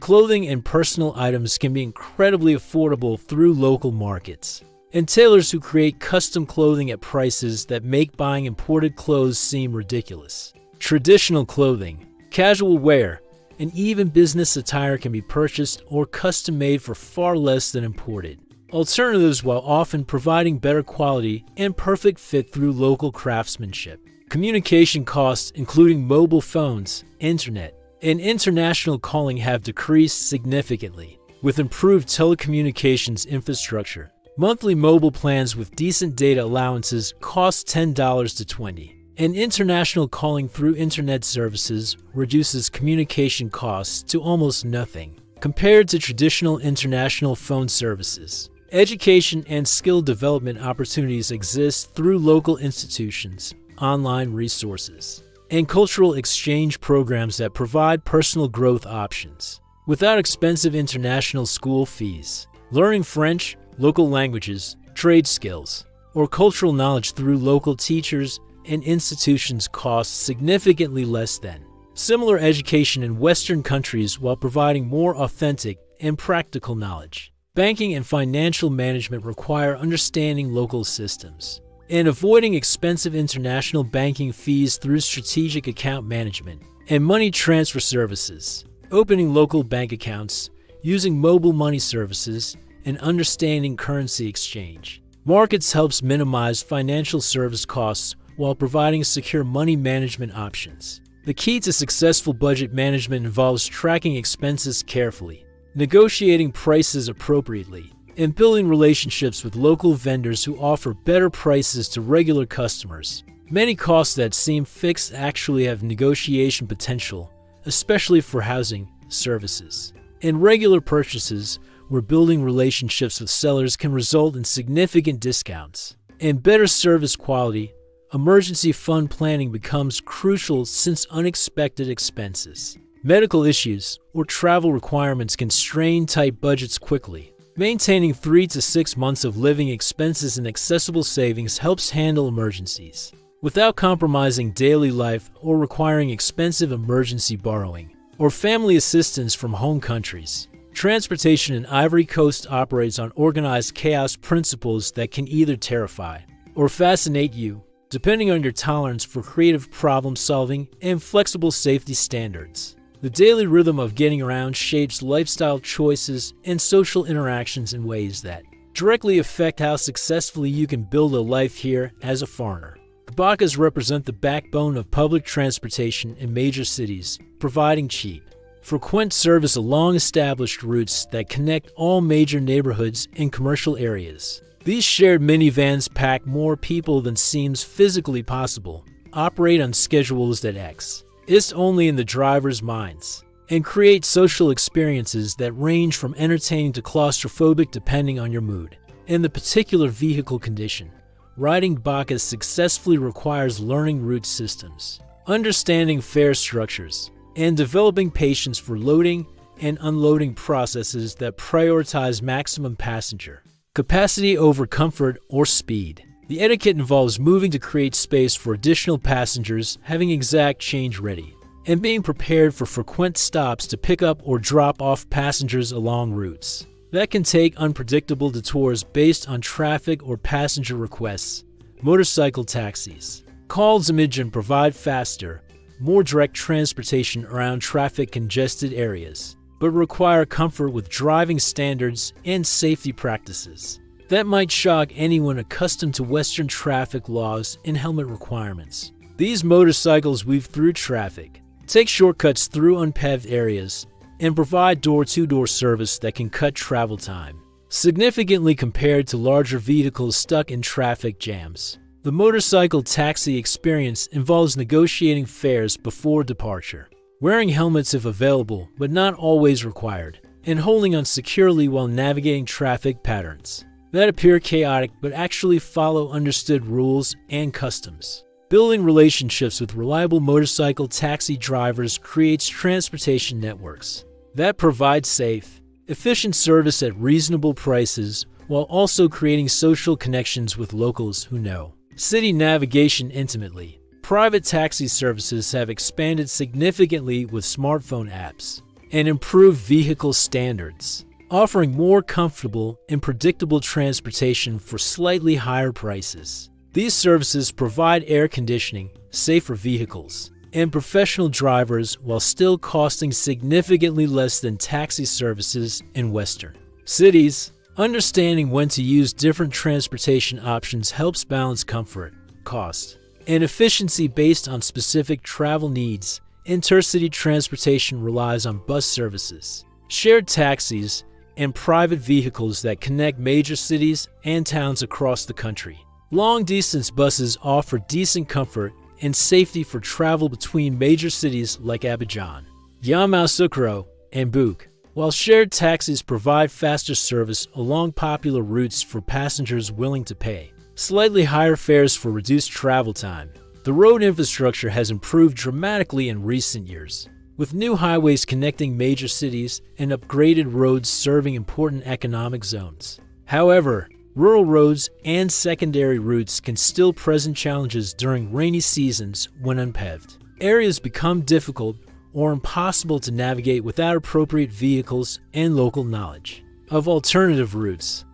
Clothing and personal items can be incredibly affordable through local markets, and tailors who create custom clothing at prices that make buying imported clothes seem ridiculous. Traditional clothing, casual wear, and even business attire can be purchased or custom-made for far less than imported alternatives, while often providing better quality and perfect fit through local craftsmanship. Communication costs, including mobile phones, internet, and international calling, have decreased significantly with improved telecommunications infrastructure. Monthly mobile plans with decent data allowances cost $10 to $20, and international calling through internet services reduces communication costs to almost nothing compared to traditional international phone services. Education and skill development opportunities exist through local institutions, online resources, and cultural exchange programs that provide personal growth options without expensive international school fees. Learning French, local languages, trade skills, or cultural knowledge through local teachers and institutions costs significantly less than similar education in Western countries while providing more authentic and practical knowledge. Banking and financial management require understanding local systems and avoiding expensive international banking fees through strategic account management and money transfer services. Opening local bank accounts, using mobile money services, and understanding currency exchange. Markets helps minimize financial service costs while providing secure money management options. The key to successful budget management involves tracking expenses carefully, negotiating prices appropriately, and building relationships with local vendors who offer better prices to regular customers. Many costs that seem fixed actually have negotiation potential, especially for housing, services, and regular purchases, where building relationships with sellers can result in significant discounts. And better service quality, emergency fund planning becomes crucial since unexpected expenses, medical issues, or travel requirements can strain tight budgets quickly. Maintaining 3 to 6 months of living expenses and accessible savings helps handle emergencies, without compromising daily life or requiring expensive emergency borrowing or family assistance from home countries. Transportation in Ivory Coast operates on organized chaos principles that can either terrify or fascinate you, depending on your tolerance for creative problem solving and flexible safety standards. The daily rhythm of getting around shapes lifestyle choices and social interactions in ways that directly affect how successfully you can build a life here as a foreigner. Bakas represent the backbone of public transportation in major cities, providing cheap, frequent service along established routes that connect all major neighborhoods and commercial areas. These shared minivans pack more people than seems physically possible, operate on schedules that exist only in the driver's minds, and create social experiences that range from entertaining to claustrophobic depending on your mood and the particular vehicle condition. Riding Bakas successfully requires learning route systems, understanding fare structures, and developing patience for loading and unloading processes that prioritize maximum passenger capacity over comfort or speed. The etiquette involves moving to create space for additional passengers, having exact change ready, and being prepared for frequent stops to pick up or drop off passengers along routes that can take unpredictable detours based on traffic or passenger requests. Motorcycle taxis called Abidjan provide faster, more direct transportation around traffic-congested areas, but require comfort with driving standards and safety practices that might shock anyone accustomed to Western traffic laws and helmet requirements. These motorcycles weave through traffic, take shortcuts through unpaved areas, and provide door-to-door service that can cut travel time significantly compared to larger vehicles stuck in traffic jams. The motorcycle taxi experience involves negotiating fares before departure, wearing helmets if available but not always required, and holding on securely while navigating traffic patterns that appear chaotic but actually follow understood rules and customs. Building relationships with reliable motorcycle taxi drivers creates transportation networks that provide safe, efficient service at reasonable prices while also creating social connections with locals who know city navigation intimately. Private taxi services have expanded significantly with smartphone apps and improved vehicle standards, offering more comfortable and predictable transportation for slightly higher prices. These services provide air conditioning, safer vehicles, and professional drivers while still costing significantly less than taxi services in Western cities. Understanding when to use different transportation options helps balance comfort, cost, and efficiency based on specific travel needs. Intercity transportation relies on bus services, shared taxis, and private vehicles that connect major cities and towns across the country. Long-distance buses offer decent comfort and safety for travel between major cities like Abidjan, Yamoussoukro, and Bouk, while shared taxis provide faster service along popular routes for passengers willing to pay slightly higher fares for reduced travel time. The road infrastructure has improved dramatically in recent years, with new highways connecting major cities and upgraded roads serving important economic zones. However, rural roads and secondary routes can still present challenges during rainy seasons when unpaved. Areas become difficult or impossible to navigate without appropriate vehicles and local knowledge of alternative routes.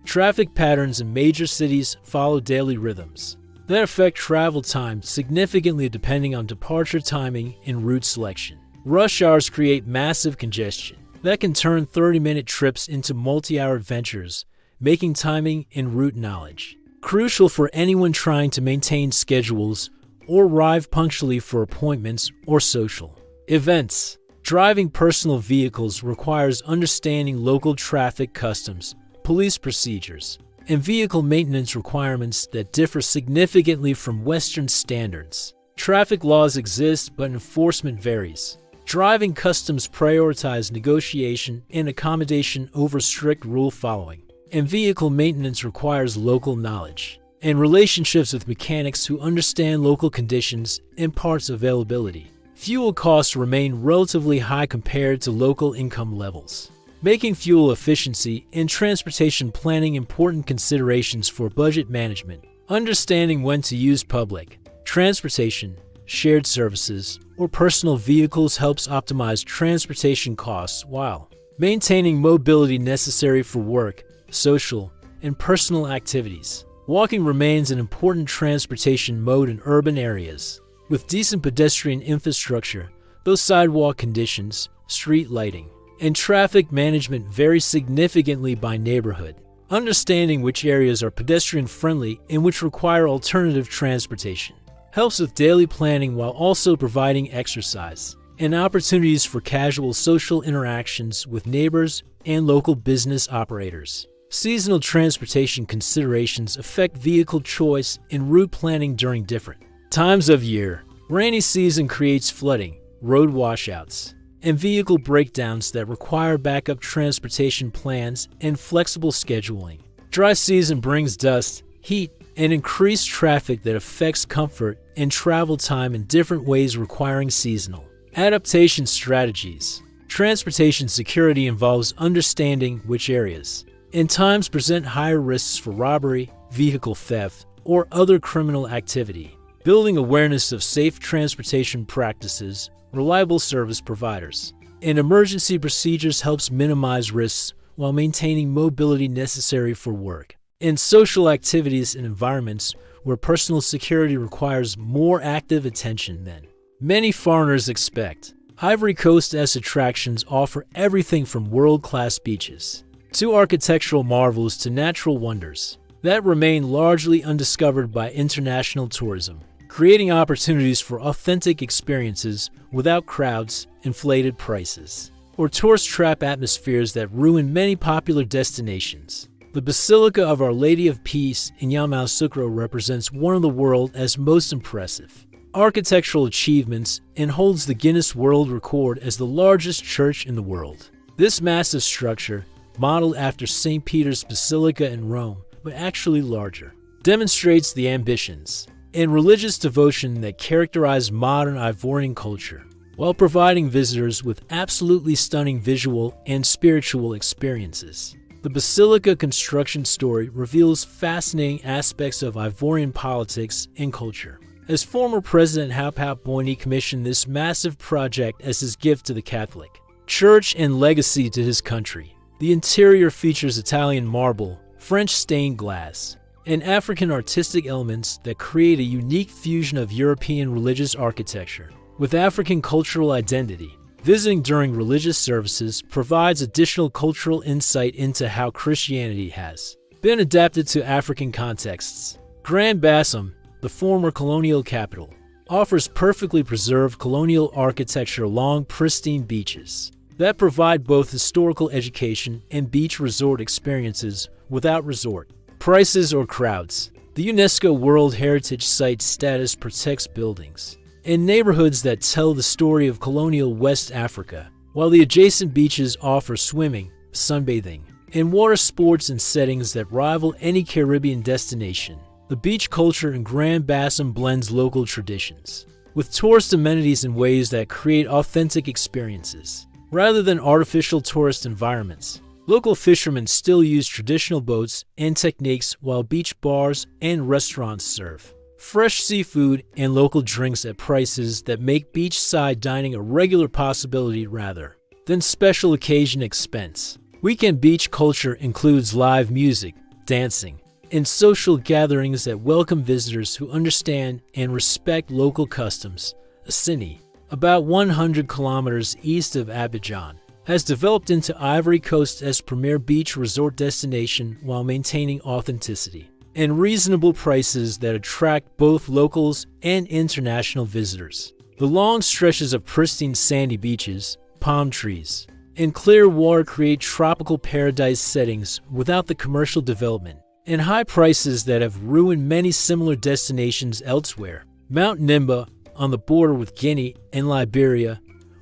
Traffic patterns in major cities follow daily rhythms that affect travel time significantly depending on departure timing and route selection. Rush hours create massive congestion, that can turn 30-minute trips into multi-hour adventures, making timing and route knowledge crucial for anyone trying to maintain schedules or arrive punctually for appointments or social events. Driving personal vehicles requires understanding local traffic customs, police procedures, and vehicle maintenance requirements that differ significantly from Western standards. Traffic laws exist, but enforcement varies. Driving customs prioritize negotiation and accommodation over strict rule following, and vehicle maintenance requires local knowledge and relationships with mechanics who understand local conditions and parts availability. Fuel costs remain relatively high compared to local income levels, making fuel efficiency and transportation planning important considerations for budget management. Understanding when to use public transportation, shared services, or personal vehicles helps optimize transportation costs while maintaining mobility necessary for work, social, and personal activities. Walking remains an important transportation mode in urban areas. With decent pedestrian infrastructure, those sidewalk conditions, street lighting, and traffic management vary significantly by neighborhood. Understanding which areas are pedestrian-friendly and which require alternative transportation helps with daily planning while also providing exercise and opportunities for casual social interactions with neighbors and local business operators. Seasonal transportation considerations affect vehicle choice and route planning during different times of year. Rainy season creates flooding, road washouts, and vehicle breakdowns that require backup transportation plans and flexible scheduling. Dry season brings dust, heat, and increased traffic that affects comfort and travel time in different ways, requiring seasonal adaptation strategies. Transportation security involves understanding which areas and times present higher risks for robbery, vehicle theft, or other criminal activity. Building awareness of safe transportation practices, reliable service providers, and emergency procedures helps minimize risks while maintaining mobility necessary for work and social activities in environments where personal security requires more active attention than many foreigners expect. Ivory Coast's attractions offer everything from world-class beaches to architectural marvels to natural wonders that remain largely undiscovered by international tourism, creating opportunities for authentic experiences without crowds, inflated prices, or tourist trap atmospheres that ruin many popular destinations. The Basilica of Our Lady of Peace in Yamoussoukro represents one of the world's most impressive architectural achievements and holds the Guinness World Record as the largest church in the world. This massive structure, modeled after St. Peter's Basilica in Rome, but actually larger, demonstrates the ambitions and religious devotion that characterize modern Ivorian culture, while providing visitors with absolutely stunning visual and spiritual experiences. The Basilica construction story reveals fascinating aspects of Ivorian politics and culture, as former President Hauphoup Boigny commissioned this massive project as his gift to the Catholic Church and legacy to his country. The interior features Italian marble, French stained glass, and African artistic elements that create a unique fusion of European religious architecture with African cultural identity. Visiting during religious services provides additional cultural insight into how Christianity has been adapted to African contexts. Grand Bassam, the former colonial capital, offers perfectly preserved colonial architecture along pristine beaches that provide both historical education and beach resort experiences without resort prices or crowds. The UNESCO World Heritage Site status protects buildings and neighborhoods that tell the story of colonial West Africa, while the adjacent beaches offer swimming, sunbathing, and water sports in settings that rival any Caribbean destination. The beach culture in Grand Bassam blends local traditions with tourist amenities in ways that create authentic experiences, rather than artificial tourist environments. Local fishermen still use traditional boats and techniques, while beach bars and restaurants serve fresh seafood and local drinks at prices that make beachside dining a regular possibility rather than special occasion expense. Weekend beach culture includes live music, dancing, and social gatherings that welcome visitors who understand and respect local customs. Assini, about 100 kilometers east of Abidjan, has developed into Ivory Coast as premier beach resort destination while maintaining authenticity and reasonable prices that attract both locals and international visitors. The long stretches of pristine sandy beaches, palm trees, and clear water create tropical paradise settings without the commercial development and high prices that have ruined many similar destinations elsewhere. Mount Nimba, on the border with Guinea and Liberia,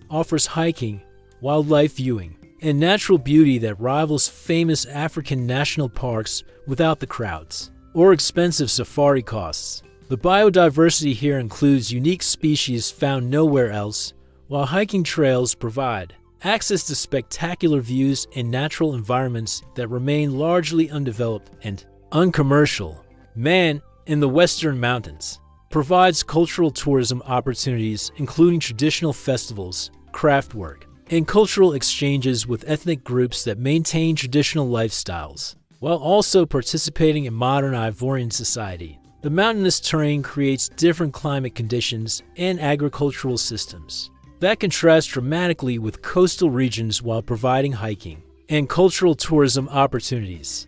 offers hiking, wildlife viewing, and natural beauty that rivals famous African national parks without the crowds or expensive safari costs. The biodiversity here includes unique species found nowhere else, while hiking trails provide access to spectacular views and natural environments that remain largely undeveloped and uncommercial. Man, in the Western Mountains, provides cultural tourism opportunities including traditional festivals, craft work, and cultural exchanges with ethnic groups that maintain traditional lifestyles, while also participating in modern Ivorian society. The mountainous terrain creates different climate conditions and agricultural systems that contrast dramatically with coastal regions while providing hiking and cultural tourism opportunities.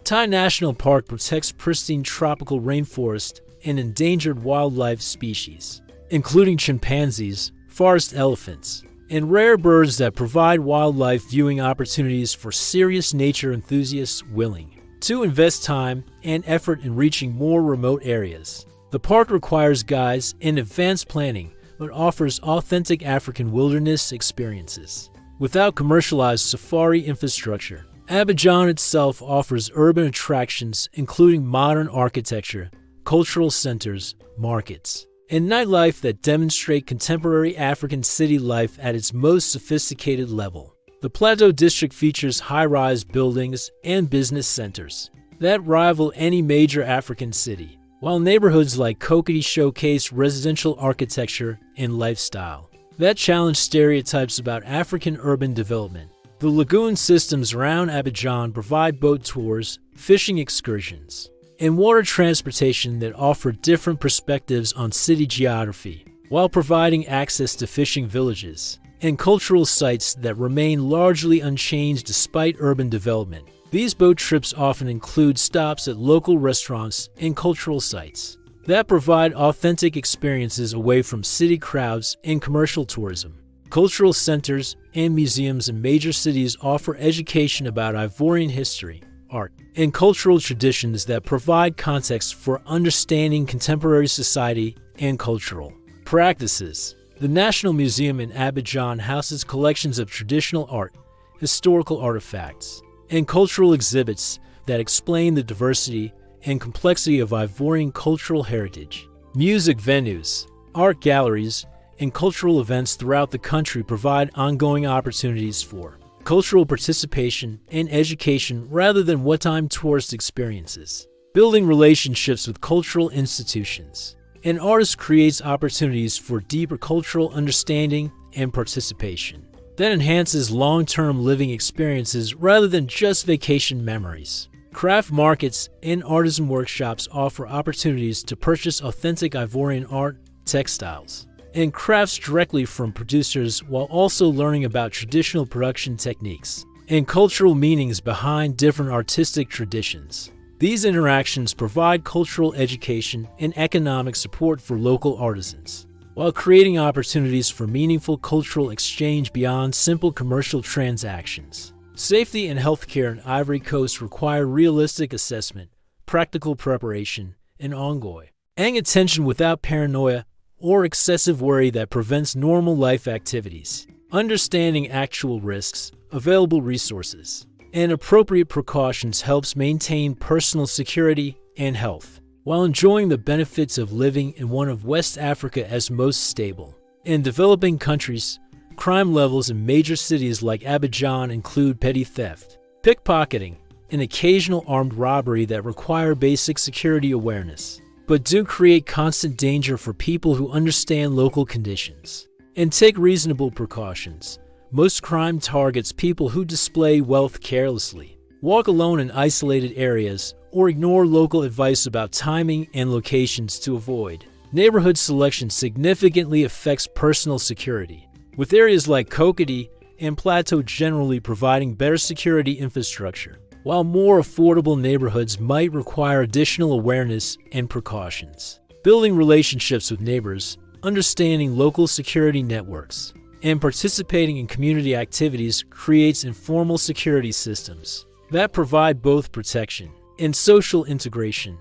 Thai National Park protects pristine tropical rainforest and endangered wildlife species, including chimpanzees, forest elephants, and rare birds that provide wildlife viewing opportunities for serious nature enthusiasts willing to invest time and effort in reaching more remote areas. The park requires guides and advanced planning, but offers authentic African wilderness experiences. Without commercialized safari infrastructure, Abidjan itself offers urban attractions including modern architecture, cultural centers, markets, and nightlife that demonstrate contemporary African city life at its most sophisticated level. The Plateau District features high-rise buildings and business centers that rival any major African city, while neighborhoods like Kokiti showcase residential architecture and lifestyle that challenge stereotypes about African urban development. The lagoon systems around Abidjan provide boat tours, fishing excursions, and water transportation that offer different perspectives on city geography, while providing access to fishing villages and cultural sites that remain largely unchanged despite urban development. These boat trips often include stops at local restaurants and cultural sites that provide authentic experiences away from city crowds and commercial tourism. Cultural centers and museums in major cities offer education about Ivorian history, art, and cultural traditions that provide context for understanding contemporary society and cultural practices. The National Museum in Abidjan houses collections of traditional art, historical artifacts, and cultural exhibits that explain the diversity and complexity of Ivorian cultural heritage. Music venues, art galleries, and cultural events throughout the country provide ongoing opportunities for cultural participation and education rather than one-time tourist experiences. Building relationships with cultural institutions. An artist creates opportunities for deeper cultural understanding and participation that enhances long-term living experiences rather than just vacation memories. Craft markets and artisan workshops offer opportunities to purchase authentic Ivorian art, textiles, and crafts directly from producers while also learning about traditional production techniques and cultural meanings behind different artistic traditions. These interactions provide cultural education and economic support for local artisans, while creating opportunities for meaningful cultural exchange beyond simple commercial transactions. Safety and healthcare in Ivory Coast require realistic assessment, practical preparation, and ongoing attention without paranoia or excessive worry that prevents normal life activities. Understanding actual risks, available resources, and appropriate precautions helps maintain personal security and health, while enjoying the benefits of living in one of West Africa's most stable. In developing countries, crime levels in major cities like Abidjan include petty theft, pickpocketing, and occasional armed robbery that require basic security awareness, but do create constant danger for people who understand local conditions and take reasonable precautions. Most crime targets people who display wealth carelessly, walk alone in isolated areas, or ignore local advice about timing and locations to avoid. Neighborhood selection significantly affects personal security, with areas like Kokiti and plateau generally providing better security infrastructure, while more affordable neighborhoods might require additional awareness and precautions. Building relationships with neighbors, understanding local security networks, and participating in community activities creates informal security systems that provide both protection and social integration.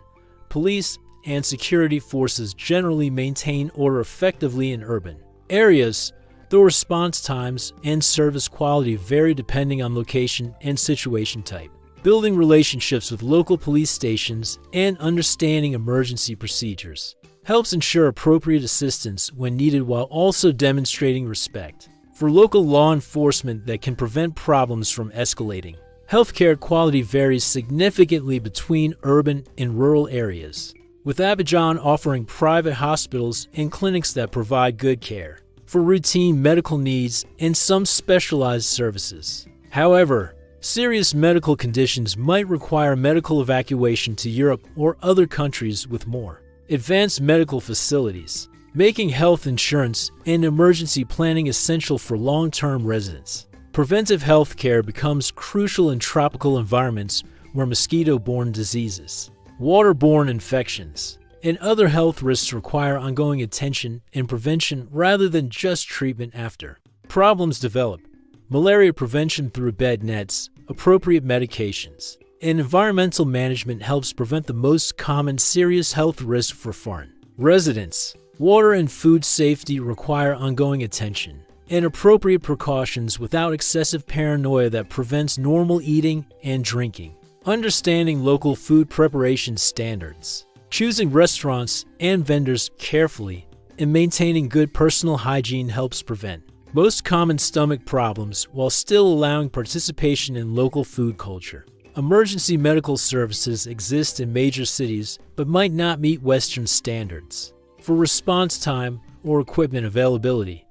Police and security forces generally maintain order effectively in urban areas, though response times and service quality vary depending on location and situation type. Building relationships with local police stations and understanding emergency procedures helps ensure appropriate assistance when needed while also demonstrating respect for local law enforcement that can prevent problems from escalating. Healthcare quality varies significantly between urban and rural areas, with Abidjan offering private hospitals and clinics that provide good care for routine medical needs and some specialized services. However, serious medical conditions might require medical evacuation to Europe or other countries with more advanced medical facilities, making health insurance and emergency planning essential for long-term residents. Preventive health care becomes crucial in tropical environments where mosquito-borne diseases, waterborne infections, and other health risks require ongoing attention and prevention rather than just treatment after problems develop. Malaria prevention through bed nets, appropriate medications, and environmental management helps prevent the most common serious health risks for foreign residents. Water and food safety require ongoing attention and appropriate precautions without excessive paranoia that prevents normal eating and drinking. Understanding local food preparation standards, choosing restaurants and vendors carefully, and maintaining good personal hygiene helps prevent most common stomach problems while still allowing participation in local food culture. Emergency medical services exist in major cities but might not meet Western standards for response time or equipment availability.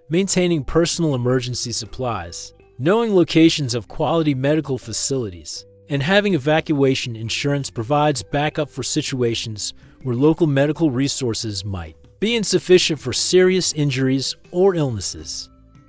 Maintaining personal emergency supplies, knowing locations of quality medical facilities, and having evacuation insurance provides backup for situations where local medical resources might be insufficient for serious injuries or illnesses.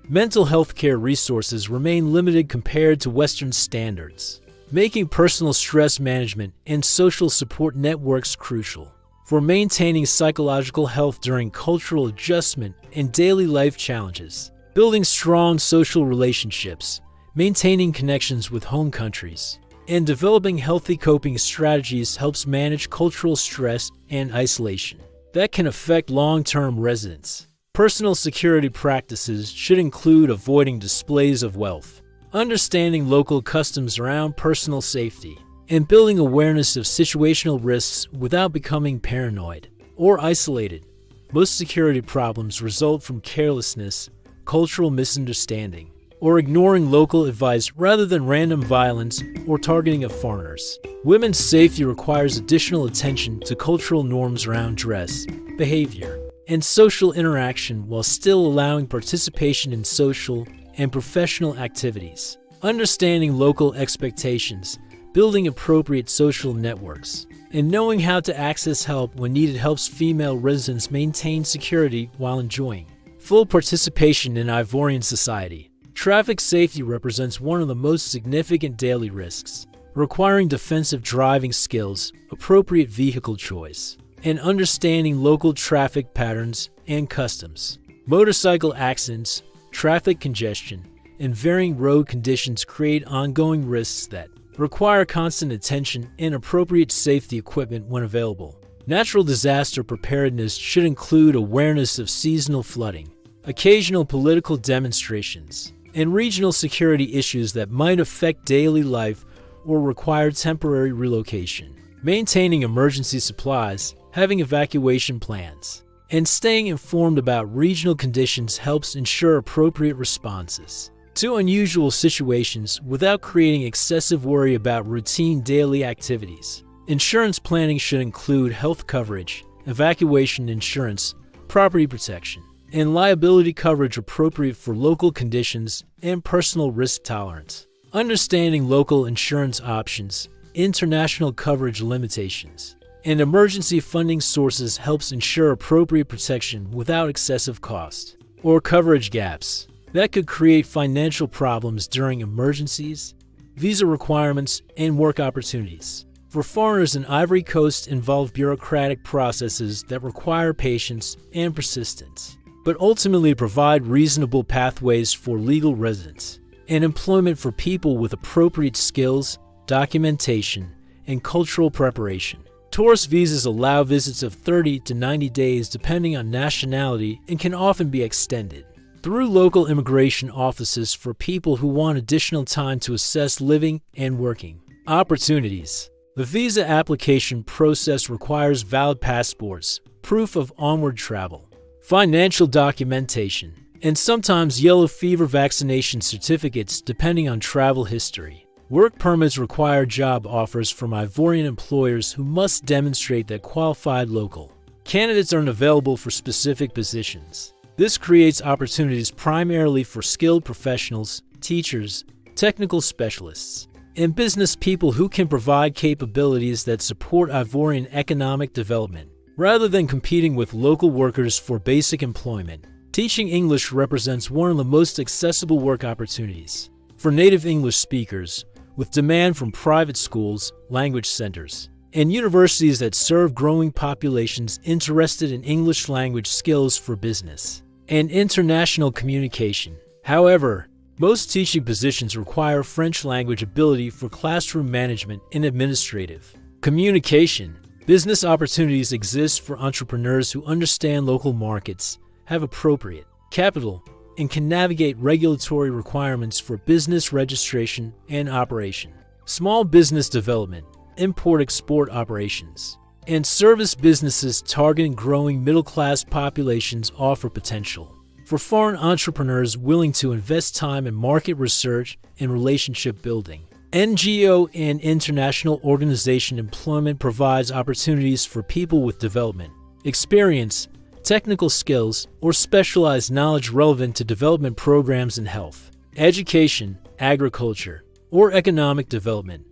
Mental health care resources remain limited compared to Western standards, making personal stress management and social support networks crucial for maintaining psychological health during cultural adjustment and daily life challenges. Building strong social relationships, maintaining connections with home countries, and developing healthy coping strategies helps manage cultural stress and isolation that can affect long-term residents. Personal security practices should include avoiding displays of wealth, understanding local customs around personal safety, and building awareness of situational risks without becoming paranoid or isolated. Most security problems result from carelessness, cultural misunderstanding, or ignoring local advice rather than random violence or targeting of foreigners. Women's safety requires additional attention to cultural norms around dress, behavior, and social interaction while still allowing participation in social and professional activities. Understanding local expectations, building appropriate social networks, and knowing how to access help when needed helps female residents maintain security while enjoying full participation in Ivorian society. Traffic safety represents one of the most significant daily risks, requiring defensive driving skills, appropriate vehicle choice, and understanding local traffic patterns and customs. Motorcycle accidents, traffic congestion, and varying road conditions create ongoing risks that require constant attention and appropriate safety equipment when available. Natural disaster preparedness should include awareness of seasonal flooding, occasional political demonstrations, and regional security issues that might affect daily life or require temporary relocation. Maintaining emergency supplies, having evacuation plans, and staying informed about regional conditions helps ensure appropriate responses to unusual situations without creating excessive worry about routine daily activities. Insurance planning should include health coverage, evacuation insurance, property protection, and liability coverage appropriate for local conditions and personal risk tolerance. Understanding local insurance options, international coverage limitations, and emergency funding sources helps ensure appropriate protection without excessive cost or coverage gaps. that could create financial problems during emergencies, visa requirements, and work opportunities. For foreigners in Ivory Coast involve bureaucratic processes that require patience and persistence, but ultimately provide reasonable pathways for legal residence and employment for people with appropriate skills, documentation, and cultural preparation. Tourist visas allow visits of 30 to 90 days depending on nationality and can often be extended through local immigration offices for people who want additional time to assess living and working opportunities. The visa application process requires valid passports, proof of onward travel, financial documentation, and sometimes yellow fever vaccination certificates depending on travel history. Work permits require job offers from Ivorian employers who must demonstrate that qualified local candidates are unavailable for specific positions. This creates opportunities primarily for skilled professionals, teachers, technical specialists, and business people who can provide capabilities that support Ivorian economic development. Rather than competing with local workers for basic employment, teaching English represents one of the most accessible work opportunities for native English speakers, with demand from private schools, language centers, and universities that serve growing populations interested in English language skills for business and international communication. However, most teaching positions require French language ability for classroom management and administrative communication. Business opportunities exist for entrepreneurs who understand local markets, have appropriate capital, and can navigate regulatory requirements for business registration and operation. Small business development, import-export operations, and service businesses targeting growing middle-class populations offer potential for foreign entrepreneurs willing to invest time in market research and relationship building. NGO and international organization employment provides opportunities for people with development experience, technical skills, or specialized knowledge relevant to development programs in health, education, agriculture, or economic development.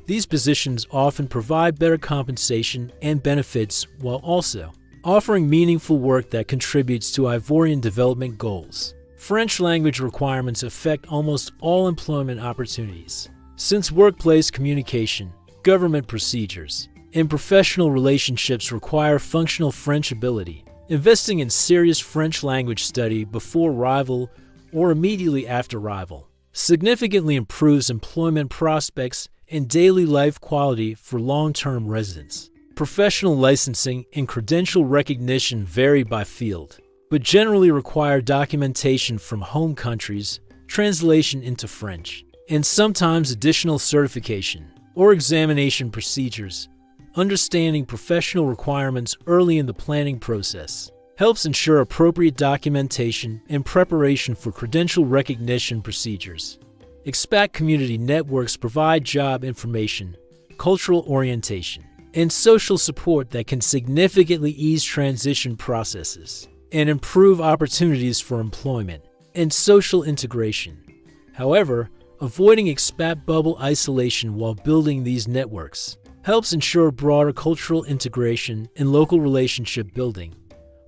These positions often provide better compensation and benefits while also offering meaningful work that contributes to Ivorian development goals. French language requirements affect almost all employment opportunities, since workplace communication, government procedures, and professional relationships require functional French ability. Investing in serious French language study before arrival or immediately after arrival significantly improves employment prospects and daily life quality for long-term residents. Professional licensing and credential recognition vary by field, but generally require documentation from home countries, translation into French, and sometimes additional certification or examination procedures. Understanding professional requirements early in the planning process helps ensure appropriate documentation and preparation for credential recognition procedures. Expat community networks provide job information, cultural orientation, and social support that can significantly ease transition processes and improve opportunities for employment and social integration. However, avoiding expat bubble isolation while building these networks helps ensure broader cultural integration and local relationship building.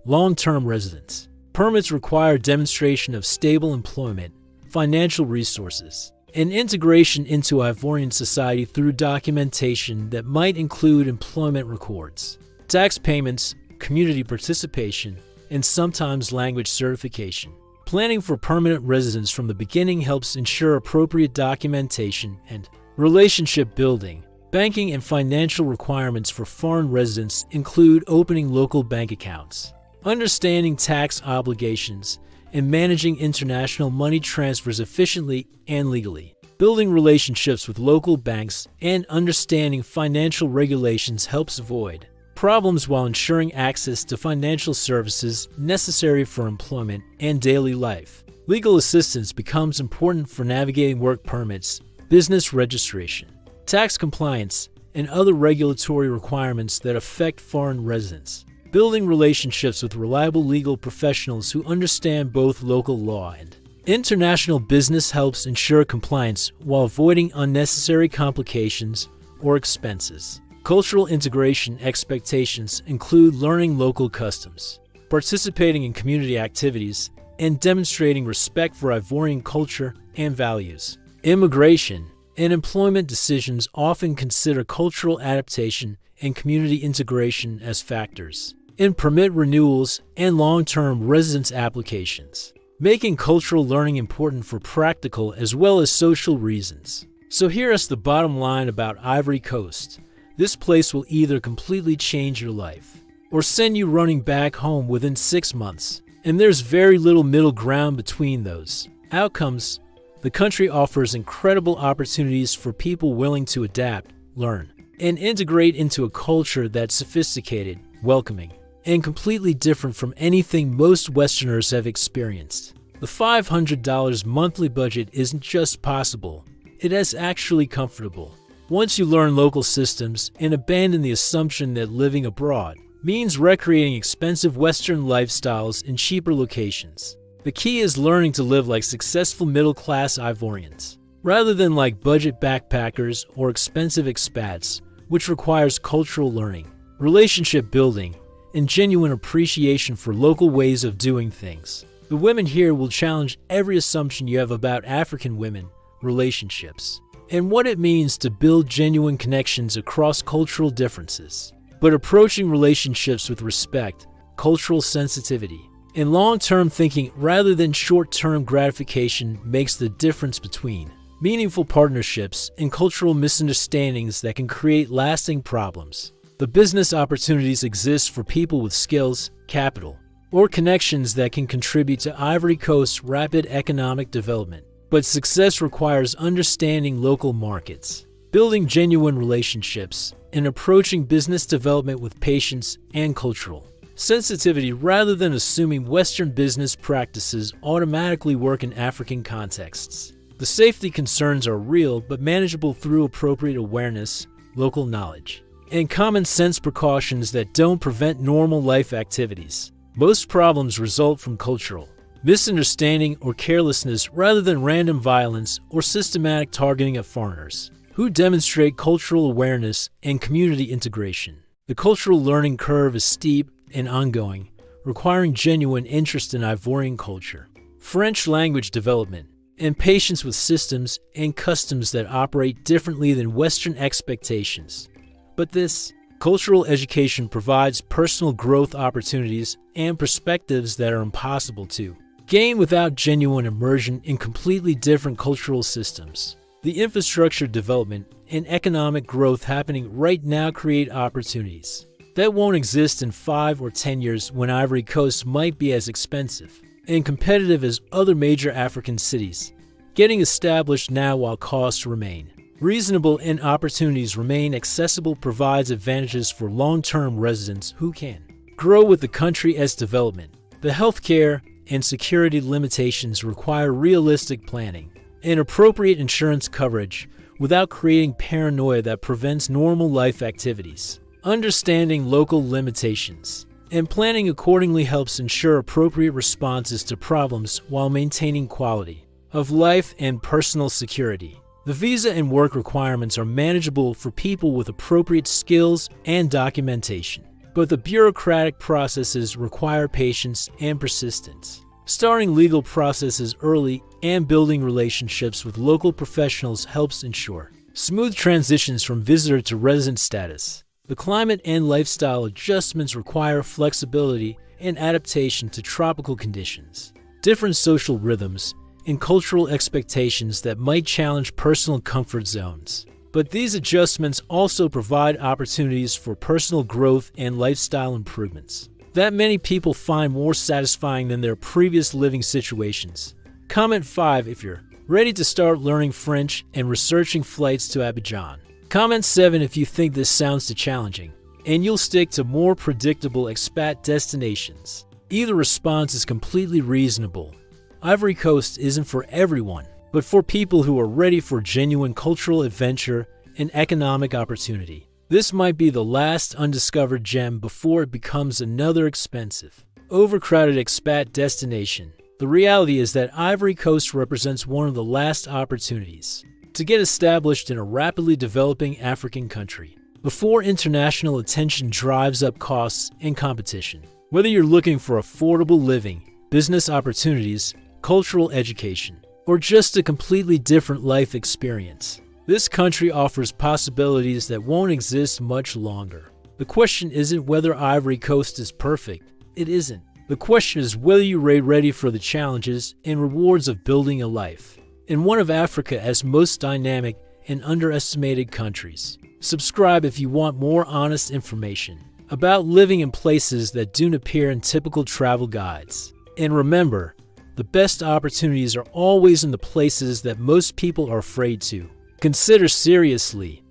Long-term residence permits require demonstration of stable employment, financial resources, and integration into Ivorian society through documentation that might include employment records, tax payments, community participation, and sometimes language certification. Planning for permanent residence from the beginning helps ensure appropriate documentation and relationship building. Banking and financial requirements for foreign residents include opening local bank accounts, understanding tax obligations, and managing international money transfers efficiently and legally. Building relationships with local banks and understanding financial regulations helps avoid problems while ensuring access to financial services necessary for employment and daily life. Legal assistance becomes important for navigating work permits, business registration, tax compliance, and other regulatory requirements that affect foreign residents. Building relationships with reliable legal professionals who understand both local law and international business helps ensure compliance while avoiding unnecessary complications or expenses. Cultural integration expectations include learning local customs, participating in community activities, and demonstrating respect for Ivorian culture and values. Immigration and employment decisions often consider cultural adaptation and community integration as factors in permit renewals and long-term residence applications, making cultural learning important for practical as well as social reasons. So here's the bottom line about Ivory Coast. This place will either completely change your life or send you running back home within 6 months. And there's very little middle ground between those outcomes. The country offers incredible opportunities for people willing to adapt, learn, and integrate into a culture that's sophisticated, welcoming, and completely different from anything most Westerners have experienced. The $500 monthly budget isn't just possible, it is actually comfortable. Once you learn local systems and abandon the assumption that living abroad means recreating expensive Western lifestyles in cheaper locations. The key is learning to live like successful middle-class Ivorians, rather than like budget backpackers or expensive expats, which requires cultural learning, relationship building, and genuine appreciation for local ways of doing things. The women here will challenge every assumption you have about African women, relationships, and what it means to build genuine connections across cultural differences. But approaching relationships with respect, cultural sensitivity, and long-term thinking rather than short-term gratification makes the difference between meaningful partnerships and cultural misunderstandings that can create lasting problems. The business opportunities exist for people with skills, capital, or connections that can contribute to Ivory Coast's rapid economic development. But success requires understanding local markets, building genuine relationships, and approaching business development with patience and cultural sensitivity rather than assuming Western business practices automatically work in African contexts. The safety concerns are real but manageable through appropriate awareness, local knowledge, and common sense precautions that don't prevent normal life activities. Most problems result from cultural misunderstanding or carelessness rather than random violence or systematic targeting of foreigners who demonstrate cultural awareness and community integration. The cultural learning curve is steep and ongoing, requiring genuine interest in Ivorian culture, French language development, and patience with systems and customs that operate differently than Western expectations. But this cultural education provides personal growth opportunities and perspectives that are impossible to gain without genuine immersion in completely different cultural systems. The infrastructure development and economic growth happening right now create opportunities that won't exist in 5 or 10 years when Ivory Coast might be as expensive and competitive as other major African cities, getting established now while costs remain reasonable and opportunities remain accessible provides advantages for long-term residents who can grow with the country as development. The healthcare and security limitations require realistic planning and appropriate insurance coverage without creating paranoia that prevents normal life activities. Understanding local limitations and planning accordingly helps ensure appropriate responses to problems while maintaining quality of life and personal security. The visa and work requirements are manageable for people with appropriate skills and documentation, but the bureaucratic processes require patience and persistence. Starting legal processes early and building relationships with local professionals helps ensure smooth transitions from visitor to resident status. The climate and lifestyle adjustments require flexibility and adaptation to tropical conditions, different social rhythms, and cultural expectations that might challenge personal comfort zones. But these adjustments also provide opportunities for personal growth and lifestyle improvements that many people find more satisfying than their previous living situations. Comment 5 if you're ready to start learning French and researching flights to Abidjan. Comment 7 if you think this sounds too challenging and you'll stick to more predictable expat destinations. Either response is completely reasonable. Ivory Coast isn't for everyone, but for people who are ready for genuine cultural adventure and economic opportunity. This might be the last undiscovered gem before it becomes another expensive, overcrowded expat destination. The reality is that Ivory Coast represents one of the last opportunities to get established in a rapidly developing African country before international attention drives up costs and competition. Whether you're looking for affordable living, business opportunities, cultural education, or just a completely different life experience. This country offers possibilities that won't exist much longer. The question isn't whether Ivory Coast is perfect. It isn't. The question is whether you're ready for the challenges and rewards of building a life in one of Africa's most dynamic and underestimated countries. Subscribe if you want more honest information about living in places that don't appear in typical travel guides. And remember, the best opportunities are always in the places that most people are afraid to consider seriously.